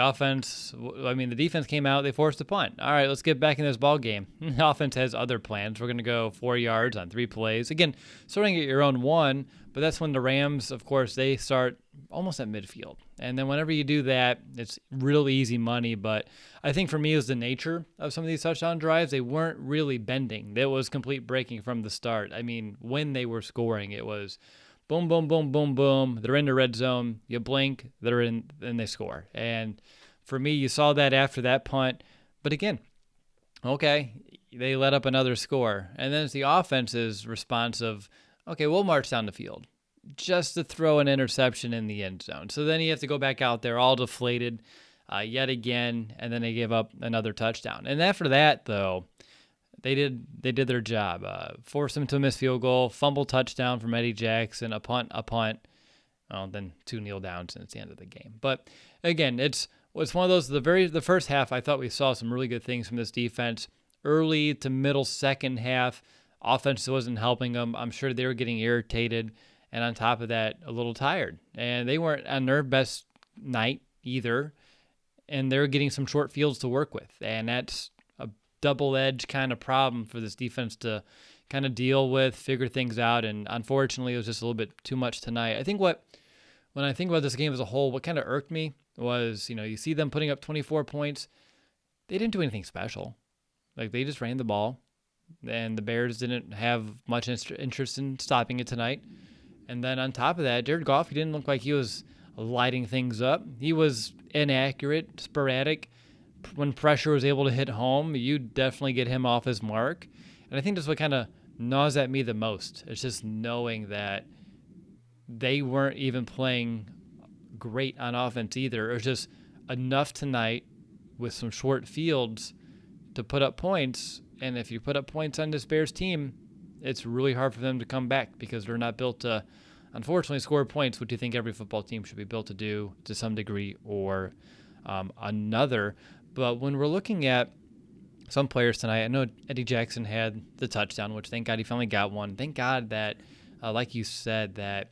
defense came out, they forced a punt. All right, let's get back in this ball game. The offense has other plans. We're going to go 4 yards on 3 plays. Again, starting at your own 1, but that's when the Rams, of course, they start almost at midfield. And then whenever you do that, it's real easy money. But I think for me, it was the nature of some of these touchdown drives. They weren't really bending. It was complete breaking from the start. I mean, when they were scoring, it was boom, boom, boom, boom, boom. They're in the red zone. You blink, they're in, and they score. And for me, you saw that after that punt. But again, okay, they let up another score. And then it's the offense's response of, okay, we'll march down the field just to throw an interception in the end zone. So then you have to go back out there all deflated yet again, and then they give up another touchdown. And after that, though, they did their job. Forced them to a missed field goal, fumble touchdown from Eddie Jackson, a punt. Then 2 kneel downs, and it's the end of the game. But again, it's one of those. The first half, I thought we saw some really good things from this defense. Early to middle second half, offense wasn't helping them. I'm sure they were getting irritated, and on top of that, a little tired. And they weren't on their best night either, and they're getting some short fields to work with, and that's a double-edged kind of problem for this defense to kind of deal with, figure things out, and unfortunately, it was just a little bit too much tonight. I think when I think about this game as a whole, what kind of irked me was, you see them putting up 24 points. They didn't do anything special. Like, they just ran the ball, and the Bears didn't have much interest in stopping it tonight. And then on top of that, Jared Goff, he didn't look like he was lighting things up. He was inaccurate, sporadic. When pressure was able to hit home, you definitely get him off his mark. And I think that's what kind of gnaws at me the most. It's just knowing that they weren't even playing great on offense either. It was just enough tonight with some short fields to put up points. And if you put up points on this Bears team, it's really hard for them to come back because they're not built to, unfortunately, score points, which you think every football team should be built to do to some degree or another. But when we're looking at some players tonight, I know Eddie Jackson had the touchdown, which thank God he finally got one. Thank God that, like you said, that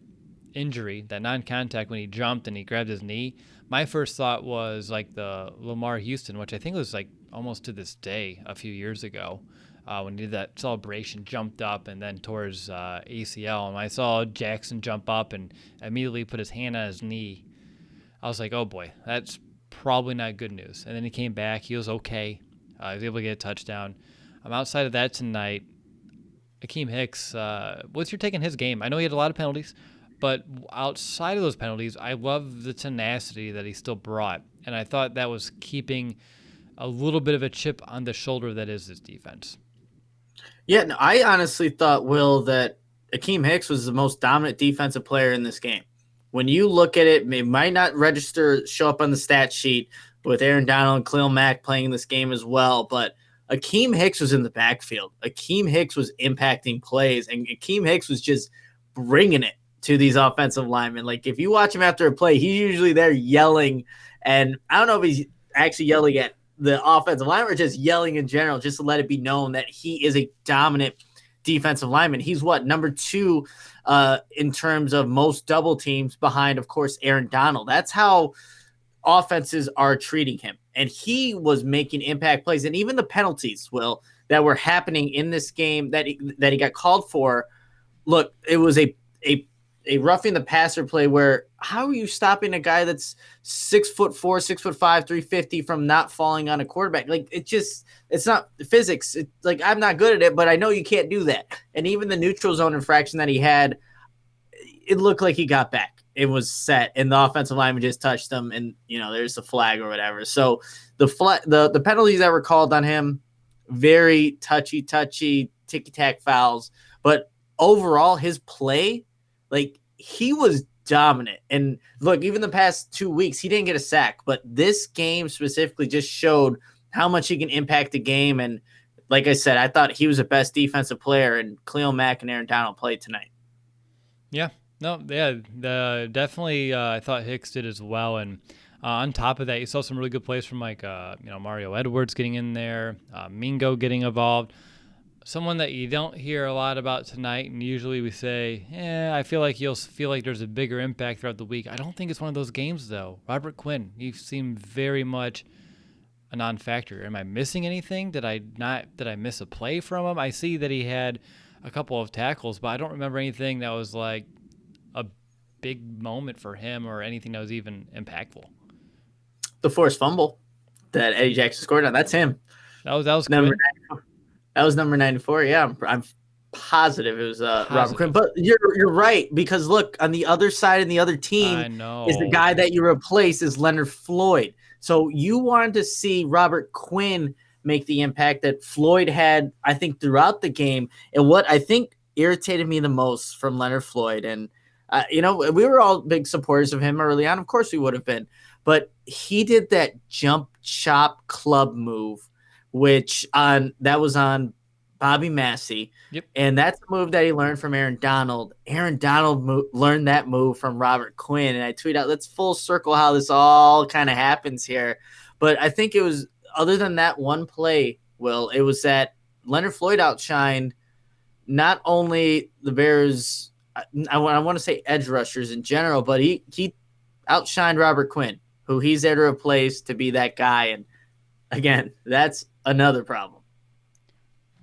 injury, that non-contact when he jumped and he grabbed his knee, my first thought was like the Lamar Houston, which I think was like almost to this day a few years ago. When he did that celebration, jumped up and then tore his ACL. And I saw Jackson jump up and immediately put his hand on his knee. I was like, oh boy, that's probably not good news. And then he came back. He was okay. He was able to get a touchdown. Outside of that tonight, Akeem Hicks, what's your take on his game? I know he had a lot of penalties, but outside of those penalties, I love the tenacity that he still brought. And I thought that was keeping a little bit of a chip on the shoulder that is his defense. Yeah, no, I honestly thought, Will, that Akeem Hicks was the most dominant defensive player in this game. When you look at it, it might not show up on the stat sheet with Aaron Donald and Khalil Mack playing this game as well, but Akeem Hicks was in the backfield. Akeem Hicks was impacting plays, and Akeem Hicks was just bringing it to these offensive linemen. Like, if you watch him after a play, he's usually there yelling, and I don't know if he's actually yelling at the offensive lineman or just yelling in general, just to let it be known that he is a dominant defensive lineman. He's number 2 in terms of most double teams behind, of course, Aaron Donald. That's how offenses are treating him. And he was making impact plays. And even the penalties, Will, that were happening in this game that he got called for, look, it was a roughing the passer play where how are you stopping a guy that's 6'4", 6'5", 350 from not falling on a quarterback? Like it's not physics. It's like I'm not good at it, but I know you can't do that. And even the neutral zone infraction that he had, it looked like he got back. It was set, and the offensive lineman just touched him, and there's a flag or whatever. So the penalties that were called on him, very touchy, ticky-tack fouls. But overall, his play, like he was dominant. And look, even the past 2 weeks, he didn't get a sack, but this game specifically just showed how much he can impact the game. And like I said, I thought he was the best defensive player, and Khalil Mack and Aaron Donald played tonight. Yeah. No, yeah, definitely. I thought Hicks did as well, and on top of that, you saw some really good plays from Mario Edwards getting in there, Mingo getting involved. Someone that you don't hear a lot about tonight, and usually we say, I feel like you'll feel like there's a bigger impact throughout the week. I don't think it's one of those games though. Robert Quinn, he seemed very much a non-factor. Am I missing anything? Did I miss a play from him? I see that he had a couple of tackles, but I don't remember anything that was like a big moment for him or anything that was even impactful. The forced fumble that Eddie Jackson scored on, that's him. That was number Quinn. 94. That was number 94. Yeah, I'm positive it was Robert Quinn. But you're right, because look, on the other side and the other team is the guy that you replace is Leonard Floyd. So you wanted to see Robert Quinn make the impact that Floyd had, I think, throughout the game. And what I think irritated me the most from Leonard Floyd, and we were all big supporters of him early on. Of course we would have been. But he did that jump chop club move, which that was on Bobby Massey. Yep. And that's a move that he learned from Aaron Donald. Aaron Donald learned that move from Robert Quinn. And I tweet out, let's full circle how this all kind of happens here. But I think it was, other than that one play, Will, it was that Leonard Floyd outshined not only the Bears, I want to say edge rushers in general, but he outshined Robert Quinn, who he's there to replace, to be that guy. And again, that's another problem.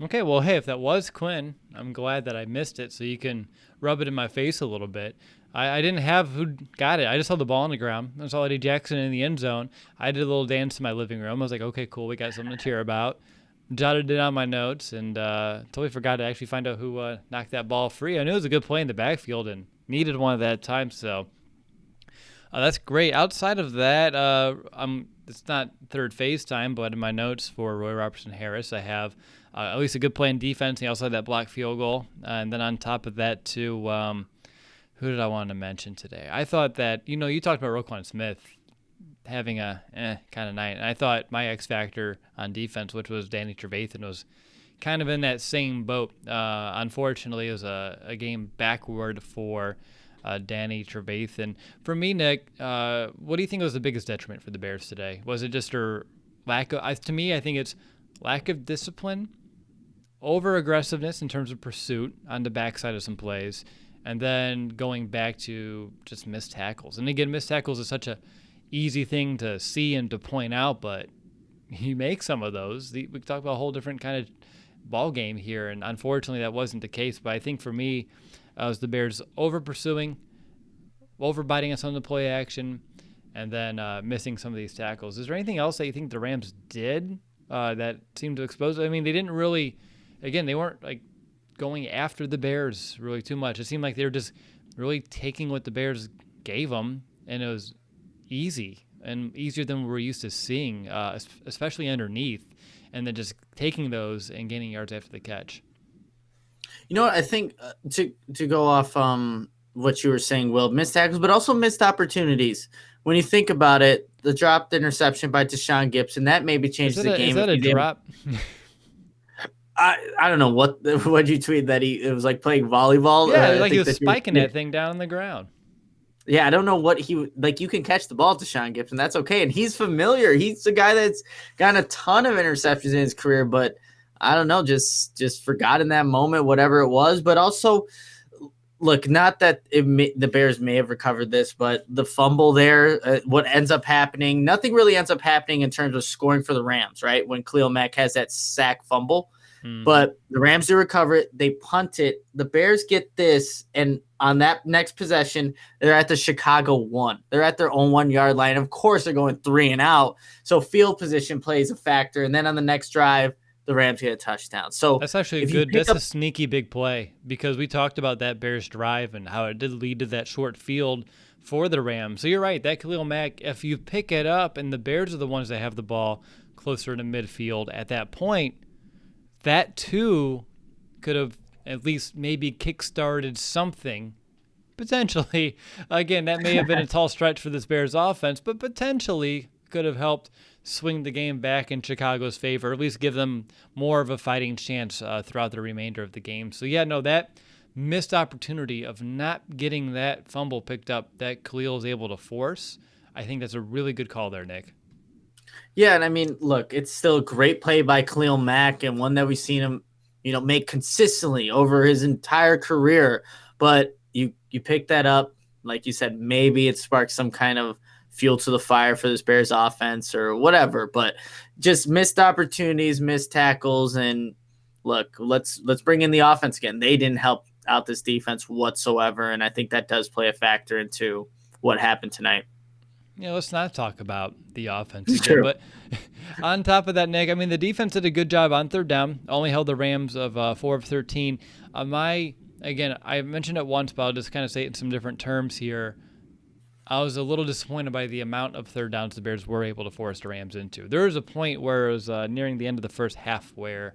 Okay, well, hey, if that was Quinn, I'm glad that I missed it, so you can rub it in my face a little bit. I didn't have who got it. I just saw the ball on the ground. I saw Eddie Jackson in the end zone. I did a little dance in my living room. I was like, okay, cool, we got something to cheer about. Jotted it on my notes, and totally forgot to actually find out who knocked that ball free. I knew it was a good play in the backfield and needed one at that time, so that's great. Outside of that, it's not third phase time, but in my notes for Roy Robertson Harris, I have at least a good play in defense. He also had that block field goal. And then on top of that, too, who did I want to mention today? I thought that, you talked about Roquan Smith having a kind of night. And I thought my X factor on defense, which was Danny Trevathan, was kind of in that same boat. Unfortunately, it was a game backward for Danny Trevathan. For me, Nick, what do you think was the biggest detriment for the Bears today? Was it just her lack of, to me, I think it's lack of discipline, over-aggressiveness in terms of pursuit on the backside of some plays, and then going back to just missed tackles. And again, missed tackles is such a easy thing to see and to point out, but you make some of those. We talk about a whole different kind of ball game here, and unfortunately that wasn't the case. But I think for me, it was the Bears over-pursuing, over-biting on some of the play action, and then missing some of these tackles. Is there anything else that you think the Rams did that seemed to expose? I mean, they didn't really, again, they weren't like going after the Bears really too much. It seemed like they were just really taking what the Bears gave them, and it was easy and easier than we're used to seeing, especially underneath, and then just taking those and gaining yards after the catch. You know what? I think to go off what you were saying, Will, missed tackles, but also missed opportunities. When you think about it, the dropped interception by Deshaun Gibson, that maybe changed the game. Is that a drop? I don't know what you tweet that it was like playing volleyball. Yeah, like he was spiking that thing down on the ground. Yeah, I don't know what he like. You can catch the ball to Deshaun Gibson, that's okay, and he's familiar. He's the guy that's gotten a ton of interceptions in his career, but I don't know, just forgot in that moment, whatever it was. But also, look, not that the Bears may have recovered this, but the fumble there, what ends up happening, nothing really ends up happening in terms of scoring for the Rams, right? When Khalil Mack has that sack fumble. But the Rams do recover it. They punt it. The Bears get this, and on that next possession, they're at the Chicago 1. They're at their own 1 yard line. Of course, they're going 3 and out. So field position plays a factor. And then on the next drive, the Rams get a touchdown. So that's actually if good. That's a sneaky big play because we talked about that Bears drive and how it did lead to that short field for the Rams. So you're right. That Khalil Mack, if you pick it up and the Bears are the ones that have the ball closer to midfield at that point, that too could have at least maybe kick-started something. Potentially, again, that may have been a tall stretch for this Bears offense, but potentially could have helped swing the game back in Chicago's favor, or at least give them more of a fighting chance throughout the remainder of the game. So, yeah, no, that missed opportunity of not getting that fumble picked up that Khalil was able to force, I think that's a really good call there, Nick. Yeah, and I mean, look, it's still a great play by Khalil Mack and one that we've seen him, make consistently over his entire career. But you pick that up, like you said, maybe it sparks some kind of fuel to the fire for this Bears offense or whatever, but just missed opportunities, missed tackles, and look, let's bring in the offense again. They didn't help out this defense whatsoever, and I think that does play a factor into what happened tonight. Let's not talk about the offense again. But on top of that, Nick, I mean, the defense did a good job on third down, only held the Rams of 4 of 13. Again, I mentioned it once, but I'll just kind of say it in some different terms here. I was a little disappointed by the amount of third downs the Bears were able to force the Rams into. There was a point where it was nearing the end of the first half where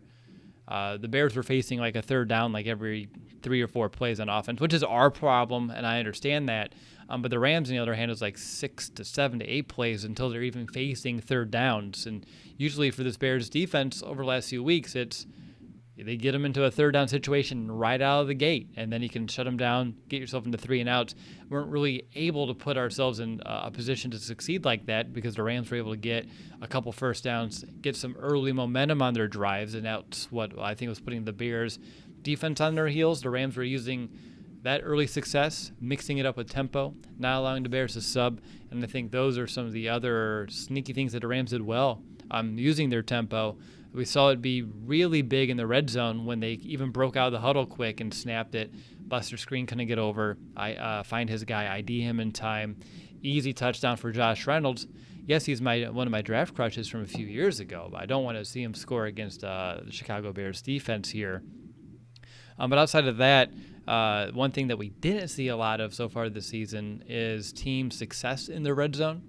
the Bears were facing like a third down like every 3 or 4 plays on offense, which is our problem, and I understand that. But the Rams, on the other hand, is like 6 to 7 to 8 plays until they're even facing third downs. And usually for this Bears defense over the last few weeks, it's they get them into a third down situation right out of the gate, and then you can shut them down, get yourself into 3 and outs. We weren't really able to put ourselves in a position to succeed like that because the Rams were able to get a couple first downs, get some early momentum on their drives, and that's what I think was putting the Bears defense on their heels. The Rams were using that early success, mixing it up with tempo, not allowing the Bears to sub, and I think those are some of the other sneaky things that the Rams did well, using their tempo. We saw it be really big in the red zone when they even broke out of the huddle quick and snapped it. Buster Screen couldn't get over. I find his guy, ID him in time. Easy touchdown for Josh Reynolds. Yes, he's one of my draft crushes from a few years ago, but I don't want to see him score against the Chicago Bears defense here. But outside of that, one thing that we didn't see a lot of so far this season is team success in the red zone.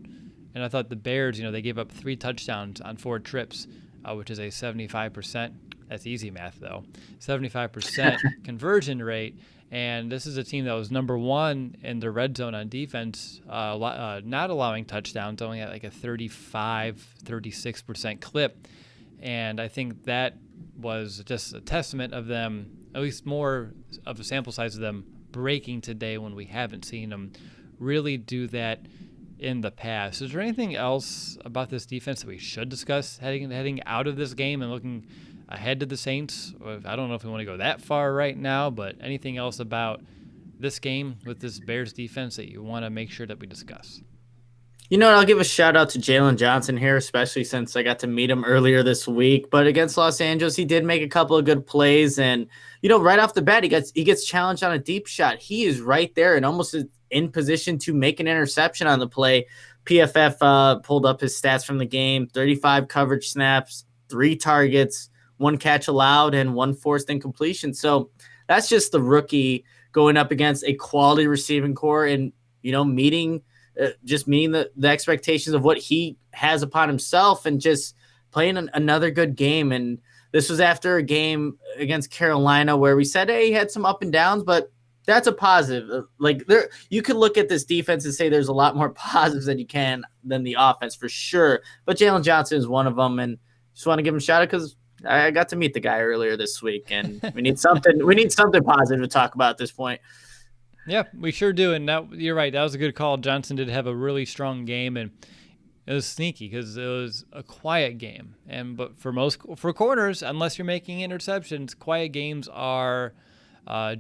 And I thought the Bears, they gave up 3 touchdowns on 4 trips, which is a 75%. That's easy math, though. 75% conversion rate. And this is a team that was number 1 in the red zone on defense, not allowing touchdowns, only at like a 36% clip. And I think that was just a testament of them, at least more of a sample size of them breaking today when we haven't seen them really do that in the past. Is there anything else about this defense that we should discuss heading out of this game and looking ahead to the Saints? I don't know if we want to go that far right now, but anything else about this game with this Bears defense that you want to make sure that we discuss? You know what? I'll give a shout out to Jalen Johnson here, especially since I got to meet him earlier this week. But against Los Angeles, he did make a couple of good plays. And, right off the bat, he gets challenged on a deep shot. He is right there and almost in position to make an interception on the play. PFF pulled up his stats from the game: 35 coverage snaps, 3 targets, 1 catch allowed, and 1 forced incompletion. So that's just the rookie going up against a quality receiving core and, meeting the expectations of what he has upon himself and just playing another good game. And this was after a game against Carolina where we said, hey, he had some up and downs, but that's a positive. You could look at this defense and say there's a lot more positives than the offense for sure. But Jalen Johnson is one of them, and just want to give him a shout out because I got to meet the guy earlier this week, and we need something. We need something positive to talk about at this point. Yeah, we sure do. And you're right. That was a good call. Johnson did have a really strong game, and it was sneaky because it was a quiet game. But for corners, unless you're making interceptions, quiet games are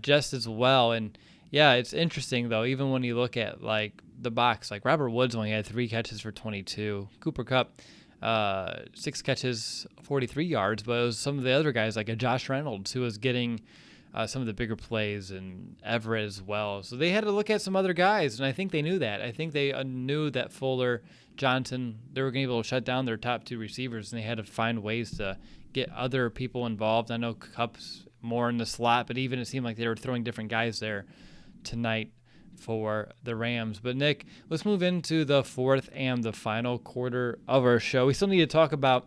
just as well. And yeah, it's interesting though. Even when you look at like the box, like Robert Woods only had 3 catches for 22. Cooper Kupp, 6 catches, 43 yards. But it was some of the other guys like a Josh Reynolds who was getting some of the bigger plays, and Everett as well. So they had to look at some other guys, and I think they knew that. I think they knew that Fuller, Johnson, they were going to be able to shut down their top two receivers, and they had to find ways to get other people involved. I know Kupp's more in the slot, but even it seemed like they were throwing different guys there tonight for the Rams. But Nick, let's move into the fourth and the final quarter of our show. We still need to talk about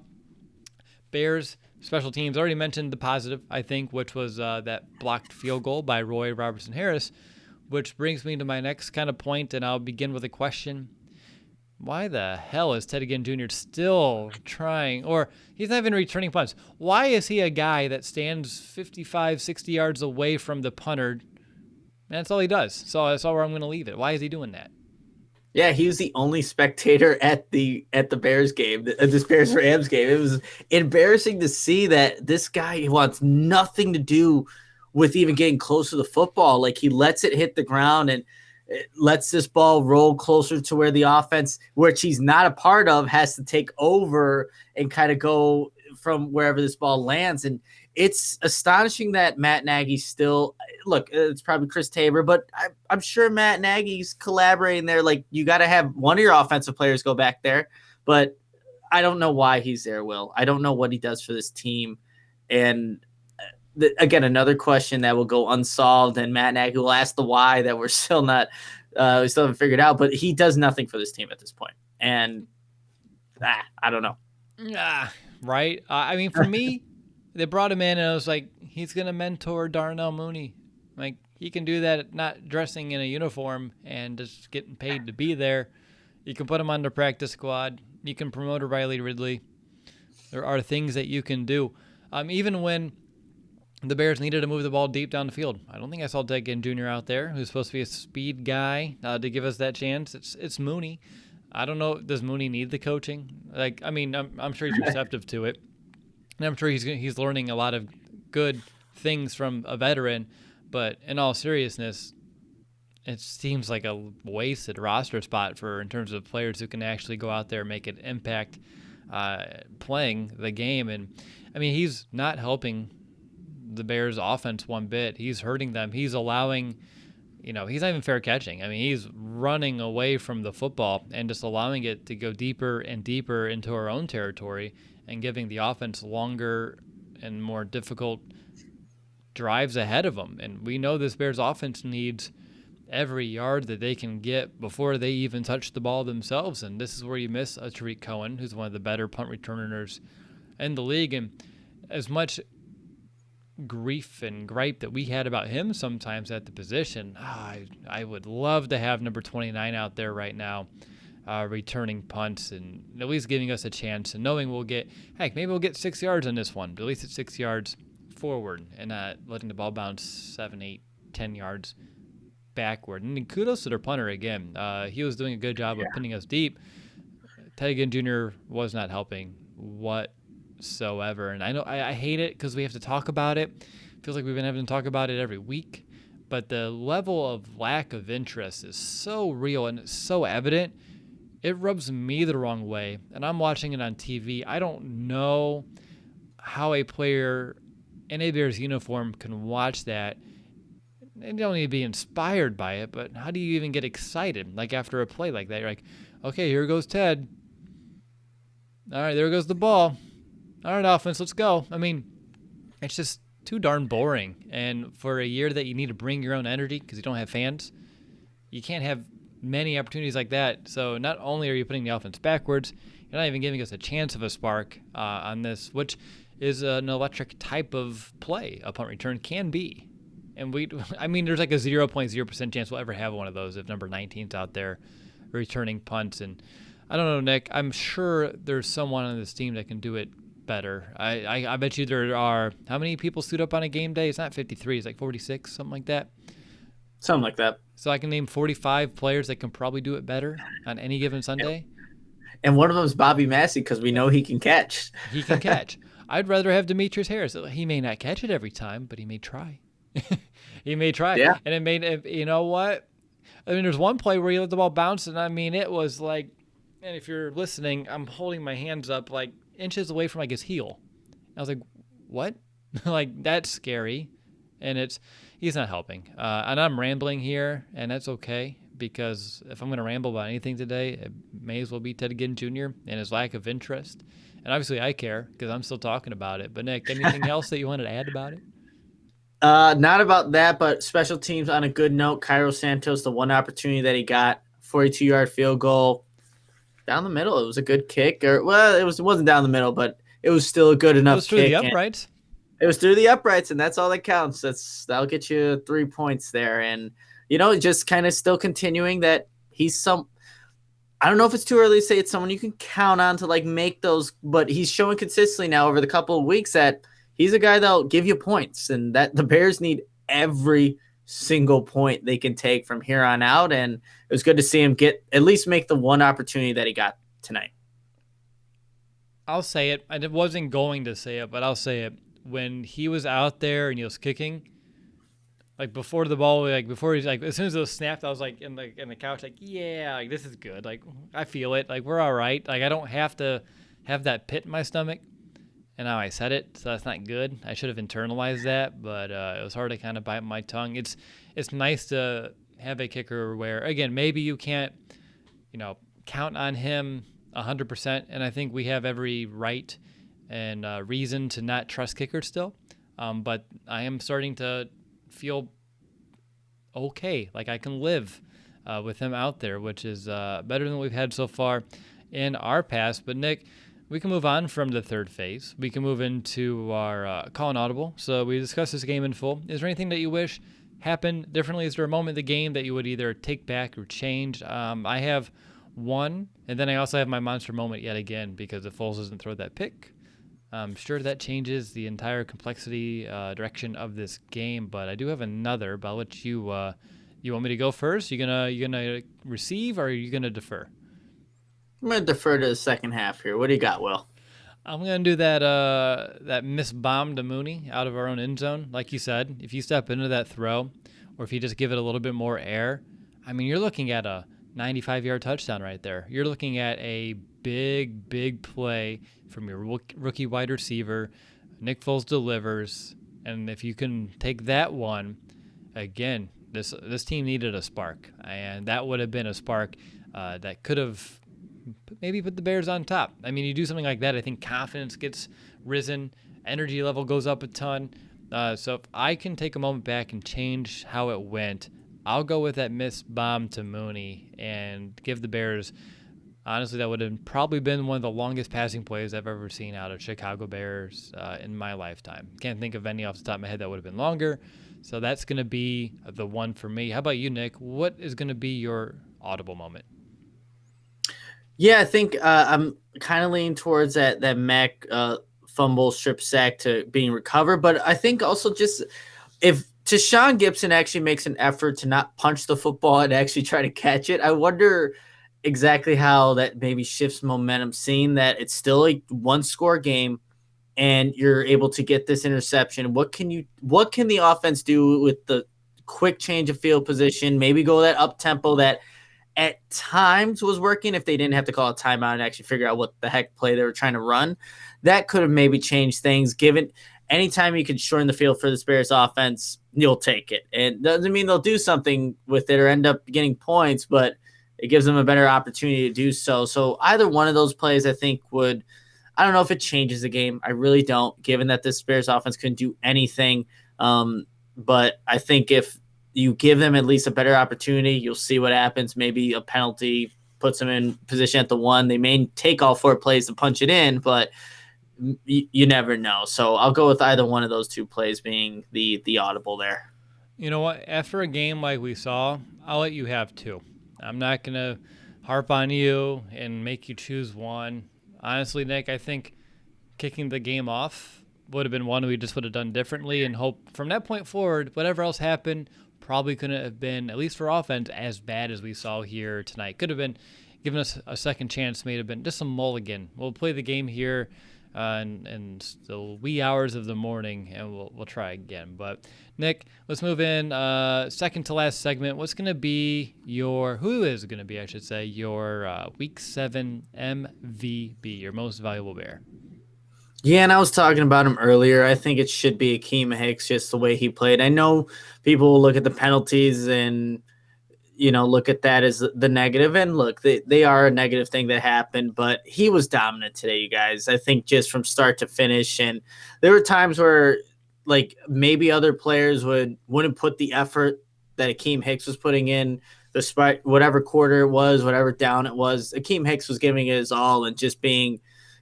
Bears special teams. I already mentioned the positive, I think, which was that blocked field goal by Roy Robertson Harris, which brings me to my next kind of point, and I'll begin with a question. Why the hell is Ted Ginn Jr. still trying, or he's not even returning punts? Why is he a guy that stands 55, 60 yards away from the punter? And that's all he does. So that's all where I'm going to leave it. Why is he doing that? Yeah, he was the only spectator at the Bears game, this Bears Rams game. It was embarrassing to see that this guy wants nothing to do with even getting close to the football. Like, he lets it hit the ground and it lets this ball roll closer to where the offense, which he's not a part of, has to take over and kind of go from wherever this ball lands. And it's astonishing that Matt Nagy still – look, it's probably Chris Tabor, but I'm sure Matt Nagy's collaborating there. Like, you got to have one of your offensive players go back there. But I don't know why he's there, Will. I don't know what he does for this team. And, again, another question that will go unsolved, and Matt Nagy will ask the why that we're still not we still haven't figured out. But he does nothing for this team at this point. And I don't know. Right? I mean, for me – they brought him in, and I was like, he's going to mentor Darnell Mooney. Like, he can do that not dressing in a uniform and just getting paid to be there. You can put him on the practice squad. You can promote a Riley Ridley. There are things that you can do. Even when the Bears needed to move the ball deep down the field, I don't think I saw Ted Ginn Jr. out there, who's supposed to be a speed guy to give us that chance. It's Mooney. I don't know. Does Mooney need the coaching? Like, I mean, I'm sure he's receptive to it. And I'm sure he's learning a lot of good things from a veteran, but in all seriousness, it seems like a wasted roster spot in terms of players who can actually go out there and make an impact playing the game. And I mean, he's not helping the Bears offense one bit. He's hurting them. He's allowing, he's not even fair catching. I mean, he's running away from the football and just allowing it to go deeper and deeper into our own territory, and giving the offense longer and more difficult drives ahead of them. And we know this Bears offense needs every yard that they can get before they even touch the ball themselves. And this is where you miss a Tariq Cohen, who's one of the better punt returners in the league. And as much grief and gripe that we had about him sometimes at the position, I would love to have number 29 out there right now, returning punts and at least giving us a chance and knowing maybe we'll get 6 yards on this one, but at least it's 6 yards forward and not letting the ball bounce 7, 8, 10 yards backward. And kudos to their punter again. He was doing a good job of pinning us deep. Ted Ginn Jr. was not helping whatsoever. And I know I hate it because we have to talk about it. Feels like we've been having to talk about it every week. But the level of lack of interest is so real and it's so evident. It rubs me the wrong way, and I'm watching it on TV. I don't know how a player in a Bears uniform can watch that. They don't need to be inspired by it, but how do you even get excited? Like, after a play like that, you're like, okay, here goes Ted. All right, there goes the ball. All right, offense, let's go. I mean, it's just too darn boring. And for a year that you need to bring your own energy because you don't have fans, you can't have many opportunities like that. So not only are you putting the offense backwards, you're not even giving us a chance of a spark on this, which is an electric type of play a punt return can be. And there's like a 0.0% chance we'll ever have one of those if number 19's out there returning punts. And I don't know, Nick, I'm sure there's someone on this team that can do it better. I bet you there are, how many people suit up on a game day? It's not 53, it's like 46, something like that. Something like that. So I can name 45 players that can probably do it better on any given Sunday. And one of them is Bobby Massey because we know he can catch. He can catch. I'd rather have Demetrius Harris. He may not catch it every time, but he may try. He may try. Yeah. And it made, you know what? I mean, there's one play where he let the ball bounce, and I mean, it was like, and if you're listening, I'm holding my hands up like inches away from like his heel. I was like, what? Like, that's scary. and he's not helping. And I'm rambling here, and that's okay because if I'm going to ramble about anything today, it may as well be Ted Ginn Jr. and his lack of interest. And obviously, I care because I'm still talking about it. But Nick, anything else that you wanted to add about it? Not about that, but special teams on a good note. Cairo Santos, the one opportunity that he got, 42-yard field goal down the middle. It was a good kick, it wasn't down the middle, but it was still a good enough. It was through the uprights. It was through the uprights, and that's all that counts. That'll get you 3 points there, and just kind of still continuing that he's some. I don't know if it's too early to say it's someone you can count on to like make those, but he's showing consistently now over the couple of weeks that he's a guy that'll give you points, and that the Bears need every single point they can take from here on out. And it was good to see him at least make the one opportunity that he got tonight. I'll say it. I wasn't going to say it, but I'll say it. When he was out there and he was kicking, like before the ball, like before he's like, as soon as it was snapped, I was like in the couch, like, yeah, like this is good. Like I feel it. Like we're all right. Like I don't have to have that pit in my stomach. And now I said it, so that's not good. I should have internalized that, but it was hard to kind of bite my tongue. It's nice to have a kicker where, again, maybe you can't, count on him 100%, and I think we have every right and reason to not trust kickers still. But I am starting to feel okay, like I can live with him out there, which is better than we've had so far in our past. But Nick, we can move on from the third phase. We can move into our call and audible. So we discussed this game in full. Is there anything that you wish happened differently? Is there a moment in the game that you would either take back or change? I have one, and then I also have my monster moment yet again because if Foles doesn't throw that pick, I'm sure that changes the entire complexity direction of this game. But I do have another. But I'll let you. You want me to go first? You gonna receive, or are you gonna defer? I'm going to defer to the second half here. What do you got, Will? I'm going to do that miss bomb to Mooney out of our own end zone. Like you said, if you step into that throw or if you just give it a little bit more air, I mean, you're looking at a 95-yard touchdown right there. You're looking at a big, big play from your rookie wide receiver. Nick Foles delivers. And if you can take that one, again, this team needed a spark. And that would have been a spark that could have maybe put the Bears on top. I mean, you do something like that, I think confidence gets risen, energy level goes up a ton. So if I can take a moment back and change how it went, I'll go with that missed bomb to Mooney and give the Bears, honestly, that would have probably been one of the longest passing plays I've ever seen out of Chicago Bears in my lifetime. Can't think of any off the top of my head that would have been longer. So that's going to be the one for me. How about you, Nick? What is going to be your audible moment? Yeah, I think I'm kind of leaning towards that Mac fumble strip sack to being recovered. But I think also just if Tashaun Gibson actually makes an effort to not punch the football and actually try to catch it, I wonder exactly how that maybe shifts momentum, seeing that it's still a one-score game and you're able to get this interception. What can the offense do with the quick change of field position, maybe go that up-tempo that – at times was working if they didn't have to call a timeout and actually figure out what the heck play they were trying to run. That could have maybe changed things. Given anytime you can shorten the field for the Bears offense, you'll take it. It doesn't mean they'll do something with it or end up getting points, but it gives them a better opportunity to do so. So either one of those plays I think would – I don't know if it changes the game. I really don't, given that this Bears offense couldn't do anything. But I think if – you give them at least a better opportunity, you'll see what happens. Maybe a penalty puts them in position at the one. They may take all 4 plays to punch it in, but you never know. So I'll go with either one of those 2 plays being the audible there. You know what? After a game like we saw, I'll let you have 2. I'm not going to harp on you and make you choose one. Honestly, Nick, I think kicking the game off would have been one we just would have done differently and hope from that point forward, whatever else happened, probably couldn't have been, at least for offense, as bad as we saw here tonight. Could have been given us a second chance, may have been just a mulligan. We'll play the game here in the wee hours of the morning, and we'll try again. But, Nick, let's move in. Second to last segment. Who is going to be your Week 7 MVP, your most valuable Bear? Yeah, and I was talking about him earlier. I think it should be Akeem Hicks, just the way he played. I know people will look at the penalties and look at that as the negative. And look, they are a negative thing that happened, but he was dominant today, you guys. I think just from start to finish. And there were times where like maybe other players wouldn't put the effort that Akeem Hicks was putting in, despite whatever quarter it was, whatever down it was. Akeem Hicks was giving it his all and he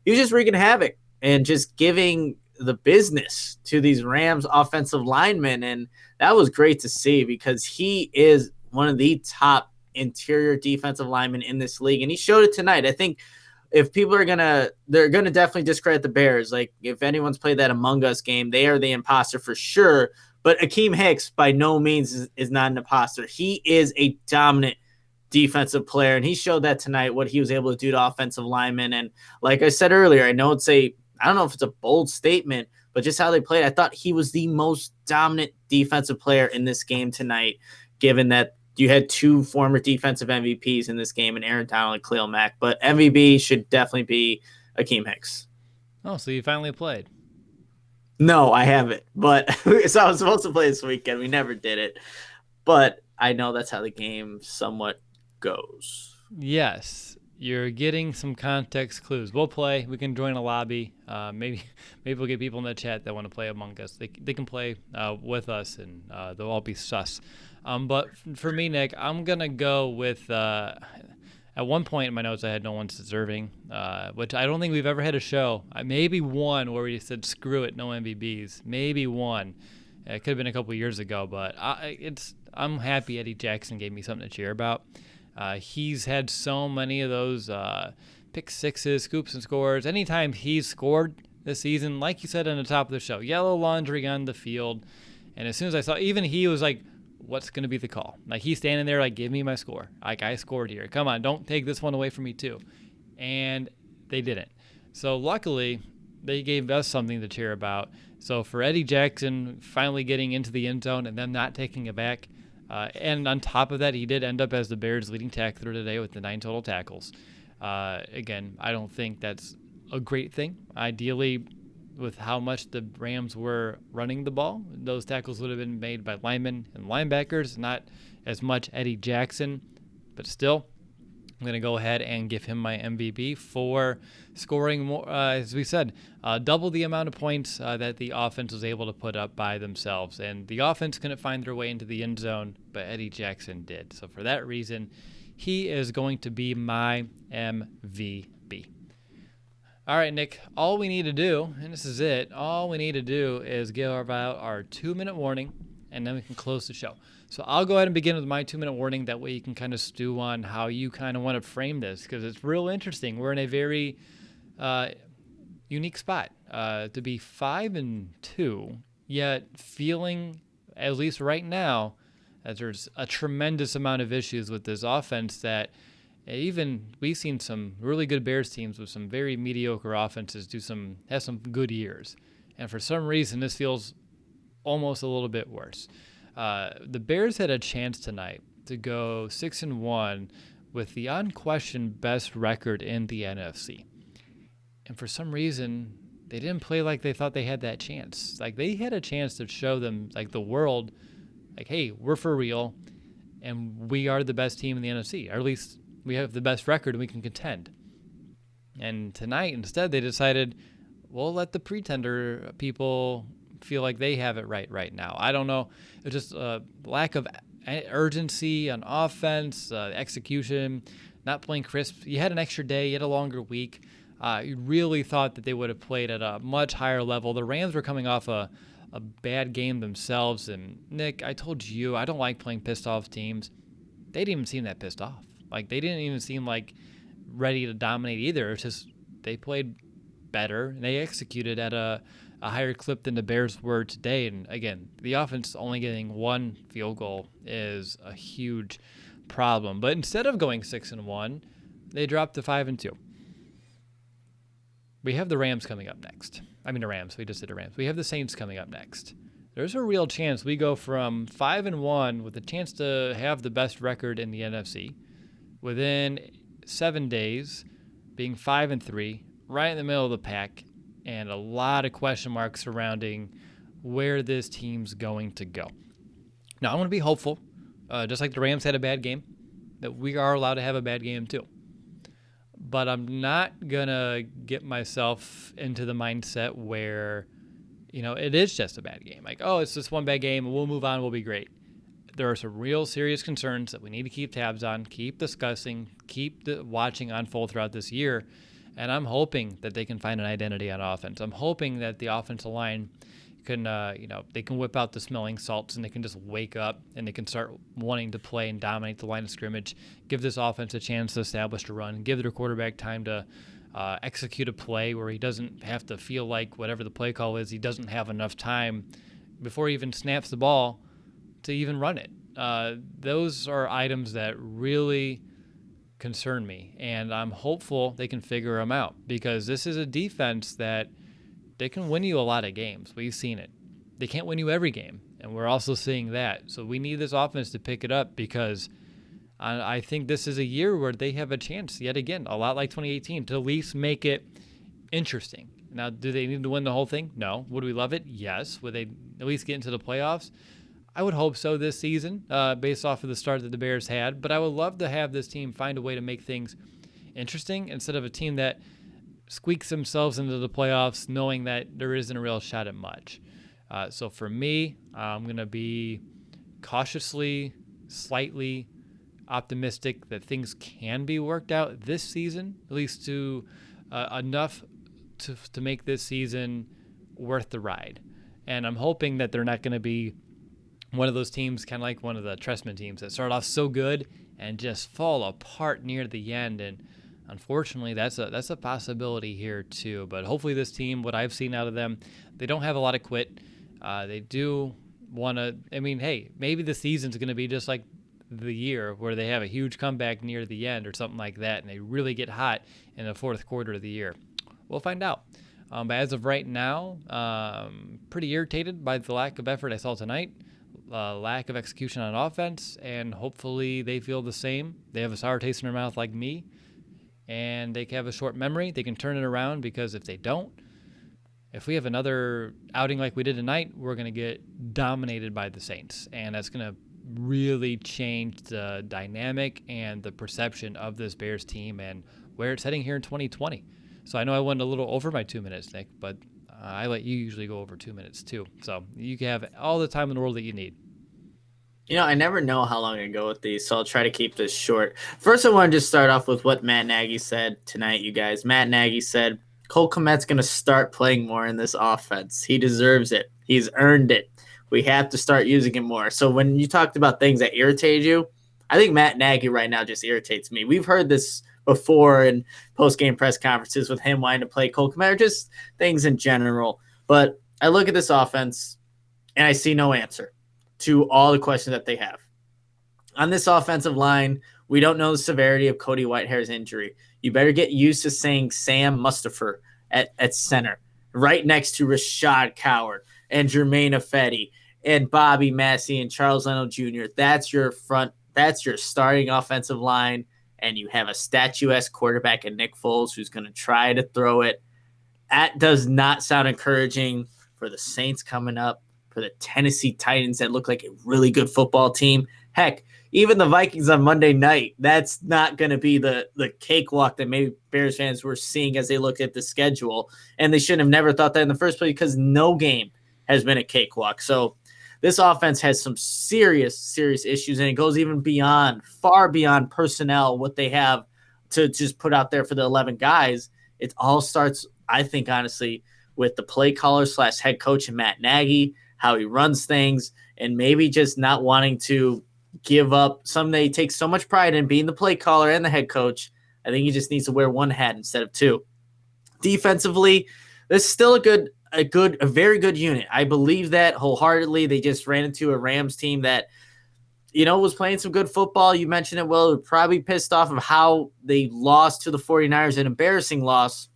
was just wreaking havoc and just giving the business to these Rams offensive linemen. And that was great to see because he is one of the top interior defensive linemen in this league. And he showed it tonight. I think if people they're gonna definitely discredit the Bears. Like if anyone's played that Among Us game, they are the imposter for sure. But Akeem Hicks by no means is not an imposter. He is a dominant defensive player, and he showed that tonight, what he was able to do to offensive linemen. And like I said earlier, I don't know if it's a bold statement, but just how they played, I thought he was the most dominant defensive player in this game tonight, given that you had two former defensive MVPs in this game, and Aaron Donald and Khalil Mack. But MVP should definitely be Akeem Hicks. Oh, so you finally played. No, I haven't. But so I was supposed to play this weekend. We never did it. But I know that's how the game somewhat goes. Yes, you're getting some context clues. We'll play. We can join a lobby. Maybe we'll get people in the chat that want to play Among Us. They can play with us, and they'll all be sus. But for me, Nick, I'm gonna go with. At one point in my notes, I had no one's deserving, which I don't think we've ever had a show. Maybe one where we said screw it, no MVBs. Maybe one. It could have been a couple years ago, but I'm happy Eddie Jackson gave me something to cheer about. He's had so many of those pick sixes, scoops, and scores. Anytime he's scored this season, like you said on the top of the show, yellow laundry on the field. And as soon as I saw, even he was like, what's going to be the call? Like he's standing there like, give me my score. Like I scored here. Come on, don't take this one away from me too. And they didn't. So luckily, they gave us something to cheer about. So for Eddie Jackson finally getting into the end zone and them not taking it back, and on top of that, he did end up as the Bears' leading tackler today with the 9 total tackles. Again, I don't think that's a great thing. Ideally, with how much the Rams were running the ball, those tackles would have been made by linemen and linebackers, not as much Eddie Jackson. But still, I'm going to go ahead and give him my MVP for scoring more, as we said, double the amount of points that the offense was able to put up by themselves. And the offense couldn't find their way into the end zone, but Eddie Jackson did. So for that reason, he is going to be my MVP. All right, Nick, all we need to do, and this is it, all we need to do is give out our 2-minute warning, and then we can close the show. So I'll go ahead and begin with my 2-minute warning. That way you can kind of stew on how you kind of want to frame this, because it's real interesting. We're in a very unique spot to be 5-2, yet feeling, at least right now, that there's a tremendous amount of issues with this offense that even we've seen some really good Bears teams with some very mediocre offenses have some good years. And for some reason, this feels almost a little bit worse. The Bears had a chance tonight to go 6-1 with the unquestioned best record in the NFC. And for some reason, they didn't play like they thought they had that chance. Like they had a chance to show them, like the world, like, hey, we're for real, and we are the best team in the NFC, or at least we have the best record and we can contend. And tonight, instead, they decided, we'll let the pretender people feel like they have it right now. I don't know. It's just a lack of urgency on offense, execution, not playing crisp. You had an extra day. You had a longer week. You really thought that they would have played at a much higher level. The Rams were coming off a bad game themselves. And, Nick, I told you, I don't like playing pissed off teams. They didn't even seem that pissed off. Like, they didn't even seem like ready to dominate either. It's just they played better, and they executed at a higher clip than the Bears were today. And, again, the offense only getting one field goal is a huge problem. But instead of going 6-1, they dropped to 5-2. We have the Rams coming up next. I mean, the Rams. We just did the Rams. We have the Saints coming up next. There's a real chance we go from 5-1 with a chance to have the best record in the NFC within 7 days, being 5-3, right in the middle of the pack, and a lot of question marks surrounding where this team's going to go. Now, I want to be hopeful, just like the Rams had a bad game, that we are allowed to have a bad game too. But I'm not going to get myself into the mindset where, it is just a bad game. Like, oh, it's just one bad game and we'll move on, we'll be great. There are some real serious concerns that we need to keep tabs on, keep discussing, keep watching unfold throughout this year. And I'm hoping that they can find an identity on offense. I'm hoping that the offensive line can, they can whip out the smelling salts and they can just wake up and they can start wanting to play and dominate the line of scrimmage, give this offense a chance to establish a run, give their quarterback time to execute a play where he doesn't have to feel like whatever the play call is, he doesn't have enough time before he even snaps the ball to even run it. Those are items that really concern me, and I'm hopeful they can figure them out because this is a defense that they can win you a lot of games. We've seen it. They can't win you every game, and we're also seeing that. So we need this offense to pick it up because I think this is a year where they have a chance, yet again, a lot like 2018, to at least make it interesting. Now, do they need to win the whole thing? No. Would we love it? Yes. Would they at least get into the playoffs? I would hope so this season, based off of the start that the Bears had. But I would love to have this team find a way to make things interesting instead of a team that squeaks themselves into the playoffs knowing that there isn't a real shot at much. So for me, I'm going to be cautiously, slightly optimistic that things can be worked out this season, at least to enough to make this season worth the ride. And I'm hoping that they're not going to be one of those teams, kind of like one of the Trestman teams, that start off so good and just fall apart near the end. And unfortunately, that's a possibility here too. But hopefully this team, what I've seen out of them, they don't have a lot of quit. They do want to, hey, maybe the season's going to be just like the year where they have a huge comeback near the end or something like that, and they really get hot in the fourth quarter of the year. We'll find out. But as of right now, pretty irritated by the lack of effort I saw tonight. Lack of execution on offense, and hopefully they feel the same. They have a sour taste in their mouth like me, and they have a short memory. They can turn it around, because if they don't, if we have another outing like we did tonight, we're going to get dominated by the Saints, and that's going to really change the dynamic and the perception of this Bears team and where it's heading here in 2020. So I know I went a little over my 2 minutes, Nick, but I let you usually go over 2 minutes too. So you can have all the time in the world that you need. I never know how long I go with these, so I'll try to keep this short. First, I want to just start off with what Matt Nagy said tonight, you guys. Matt Nagy said, Cole Kmet's going to start playing more in this offense. He deserves it. He's earned it. We have to start using him more. So when you talked about things that irritate you, I think Matt Nagy right now just irritates me. We've heard this before in post-game press conferences with him wanting to play Cole Kmet, or just things in general. But I look at this offense, and I see no answer to all the questions that they have. On this offensive line, we don't know the severity of Cody Whitehair's injury. You better get used to saying Sam Mustipher at center, right next to Rashad Coward and Jermaine Ifedi and Bobby Massey and Charles Leno Jr. That's your front. That's your starting offensive line. And you have a statuesque quarterback in Nick Foles who's going to try to throw it. That does not sound encouraging for the Saints coming up, for the Tennessee Titans that look like a really good football team. Heck, even the Vikings on Monday night, that's not going to be the cakewalk that maybe Bears fans were seeing as they looked at the schedule. And they shouldn't have never thought that in the first place, because no game has been a cakewalk. So this offense has some serious, serious issues, and it goes even beyond, far beyond personnel, what they have to just put out there for the 11 guys. It all starts, I think, honestly, with the play caller / head coach and Matt Nagy, how he runs things, and maybe just not wanting to give up. He takes so much pride in being the play caller and the head coach. I think he just needs to wear one hat instead of two. Defensively, this is still a very good unit. I believe that wholeheartedly. They just ran into a Rams team that, was playing some good football. You mentioned it, Will. Probably pissed off of how they lost to the 49ers, an embarrassing loss.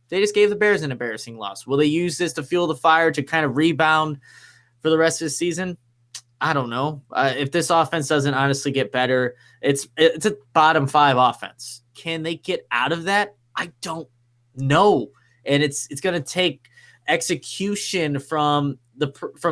They just gave the Bears an embarrassing loss. Will they use this to fuel the fire to kind of rebound for the rest of the season? I don't know. If this offense doesn't honestly get better, it's a bottom 5 offense. Can they get out of that? I don't know. and it's going to take execution from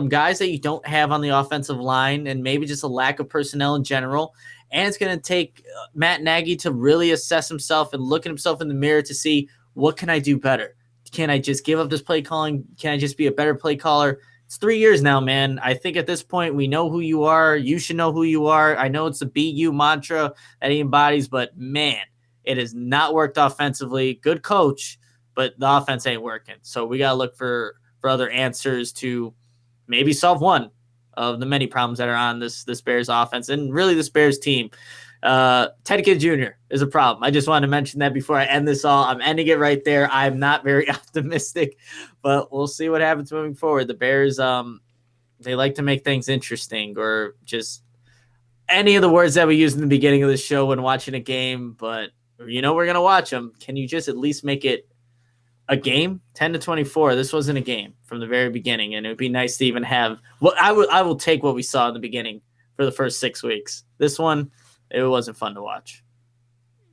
guys that you don't have on the offensive line, and maybe just a lack of personnel in general. And it's going to take Matt Nagy to really assess himself and look at himself in the mirror to see, what can I do better? Can I just give up this play calling? Can I just be a better play caller? It's 3 years now, man. I think at this point we know who you are. You should know who you are. I know it's a BU mantra that he embodies, but man, it has not worked offensively. Good coach, but the offense ain't working. So we got to look for other answers to maybe solve one of the many problems that are on this Bears offense and really this Bears team. Teddy Kidd Jr. is a problem. I just wanted to mention that before I end this all. I'm ending it right there. I'm not very optimistic, but we'll see what happens moving forward. The Bears, they like to make things interesting, or just any of the words that we used in the beginning of the show when watching a game, but we're going to watch them. Can you just at least make it a game? 10-24. This wasn't a game from the very beginning, and it would be nice to even have. Well, I will take what we saw in the beginning for the first 6 weeks. This one, it wasn't fun to watch.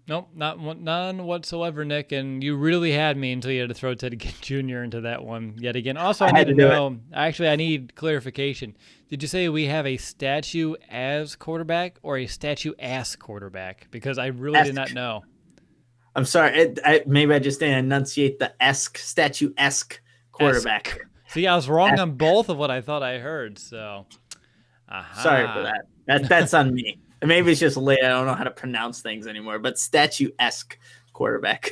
Nope, none whatsoever, Nick. And you really had me until you had to throw Teddy Kidd Jr. into that one yet again. Also, I need to know. Actually, I need clarification. Did you say we have a statue as quarterback or a statue-ass quarterback? Because I really did not know. I'm sorry. Maybe I just didn't enunciate the statue-esque quarterback. See, I was wrong on both of what I thought I heard. So, sorry for that. That's on me. Maybe it's just late. I don't know how to pronounce things anymore. But statue-esque quarterback.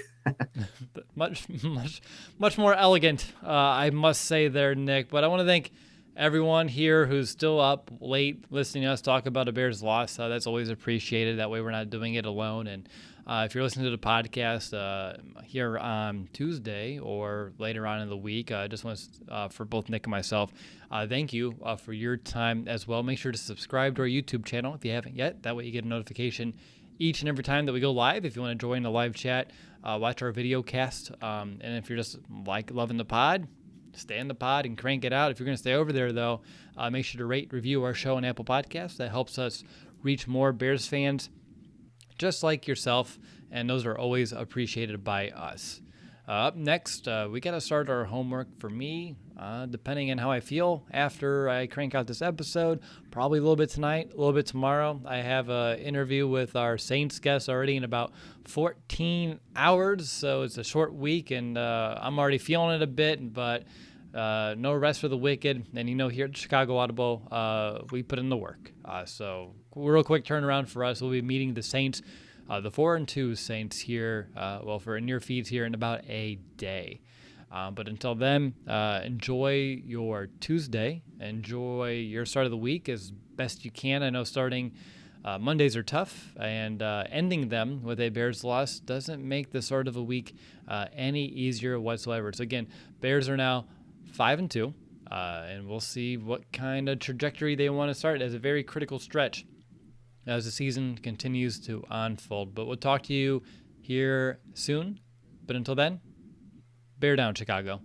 much more elegant, I must say there, Nick. But I want to thank everyone here who's still up late listening to us talk about a Bears loss. That's always appreciated. That way we're not doing it alone. And if you're listening to the podcast here on Tuesday or later on in the week, I just want to, for both Nick and myself, thank you for your time as well. Make sure to subscribe to our YouTube channel if you haven't yet. That way you get a notification each and every time that we go live. If you want to join the live chat, watch our video cast. And if you're just loving the pod, stay in the pod and crank it out. If you're going to stay over there, though, make sure to rate, review our show on Apple Podcasts. That helps us reach more Bears fans just like yourself, and those are always appreciated by us. Up next, we got to start our homework for me, depending on how I feel after I crank out this episode. Probably a little bit tonight, a little bit tomorrow. I have an interview with our Saints guest already in about 14 hours, so it's a short week, and I'm already feeling it a bit, but no rest for the wicked. And here at Chicago Audible, we put in the work. So real quick turnaround for us. We'll be meeting the Saints, the 4-2 Saints here, for in your feeds here in about a day. But until then, enjoy your Tuesday. Enjoy your start of the week as best you can. I know starting Mondays are tough, and ending them with a Bears loss doesn't make the start of a week any easier whatsoever. So again, Bears are now 5-2, and we'll see what kind of trajectory they want to start as a very critical stretch as the season continues to unfold. But we'll talk to you here soon. But until then, bear down, Chicago.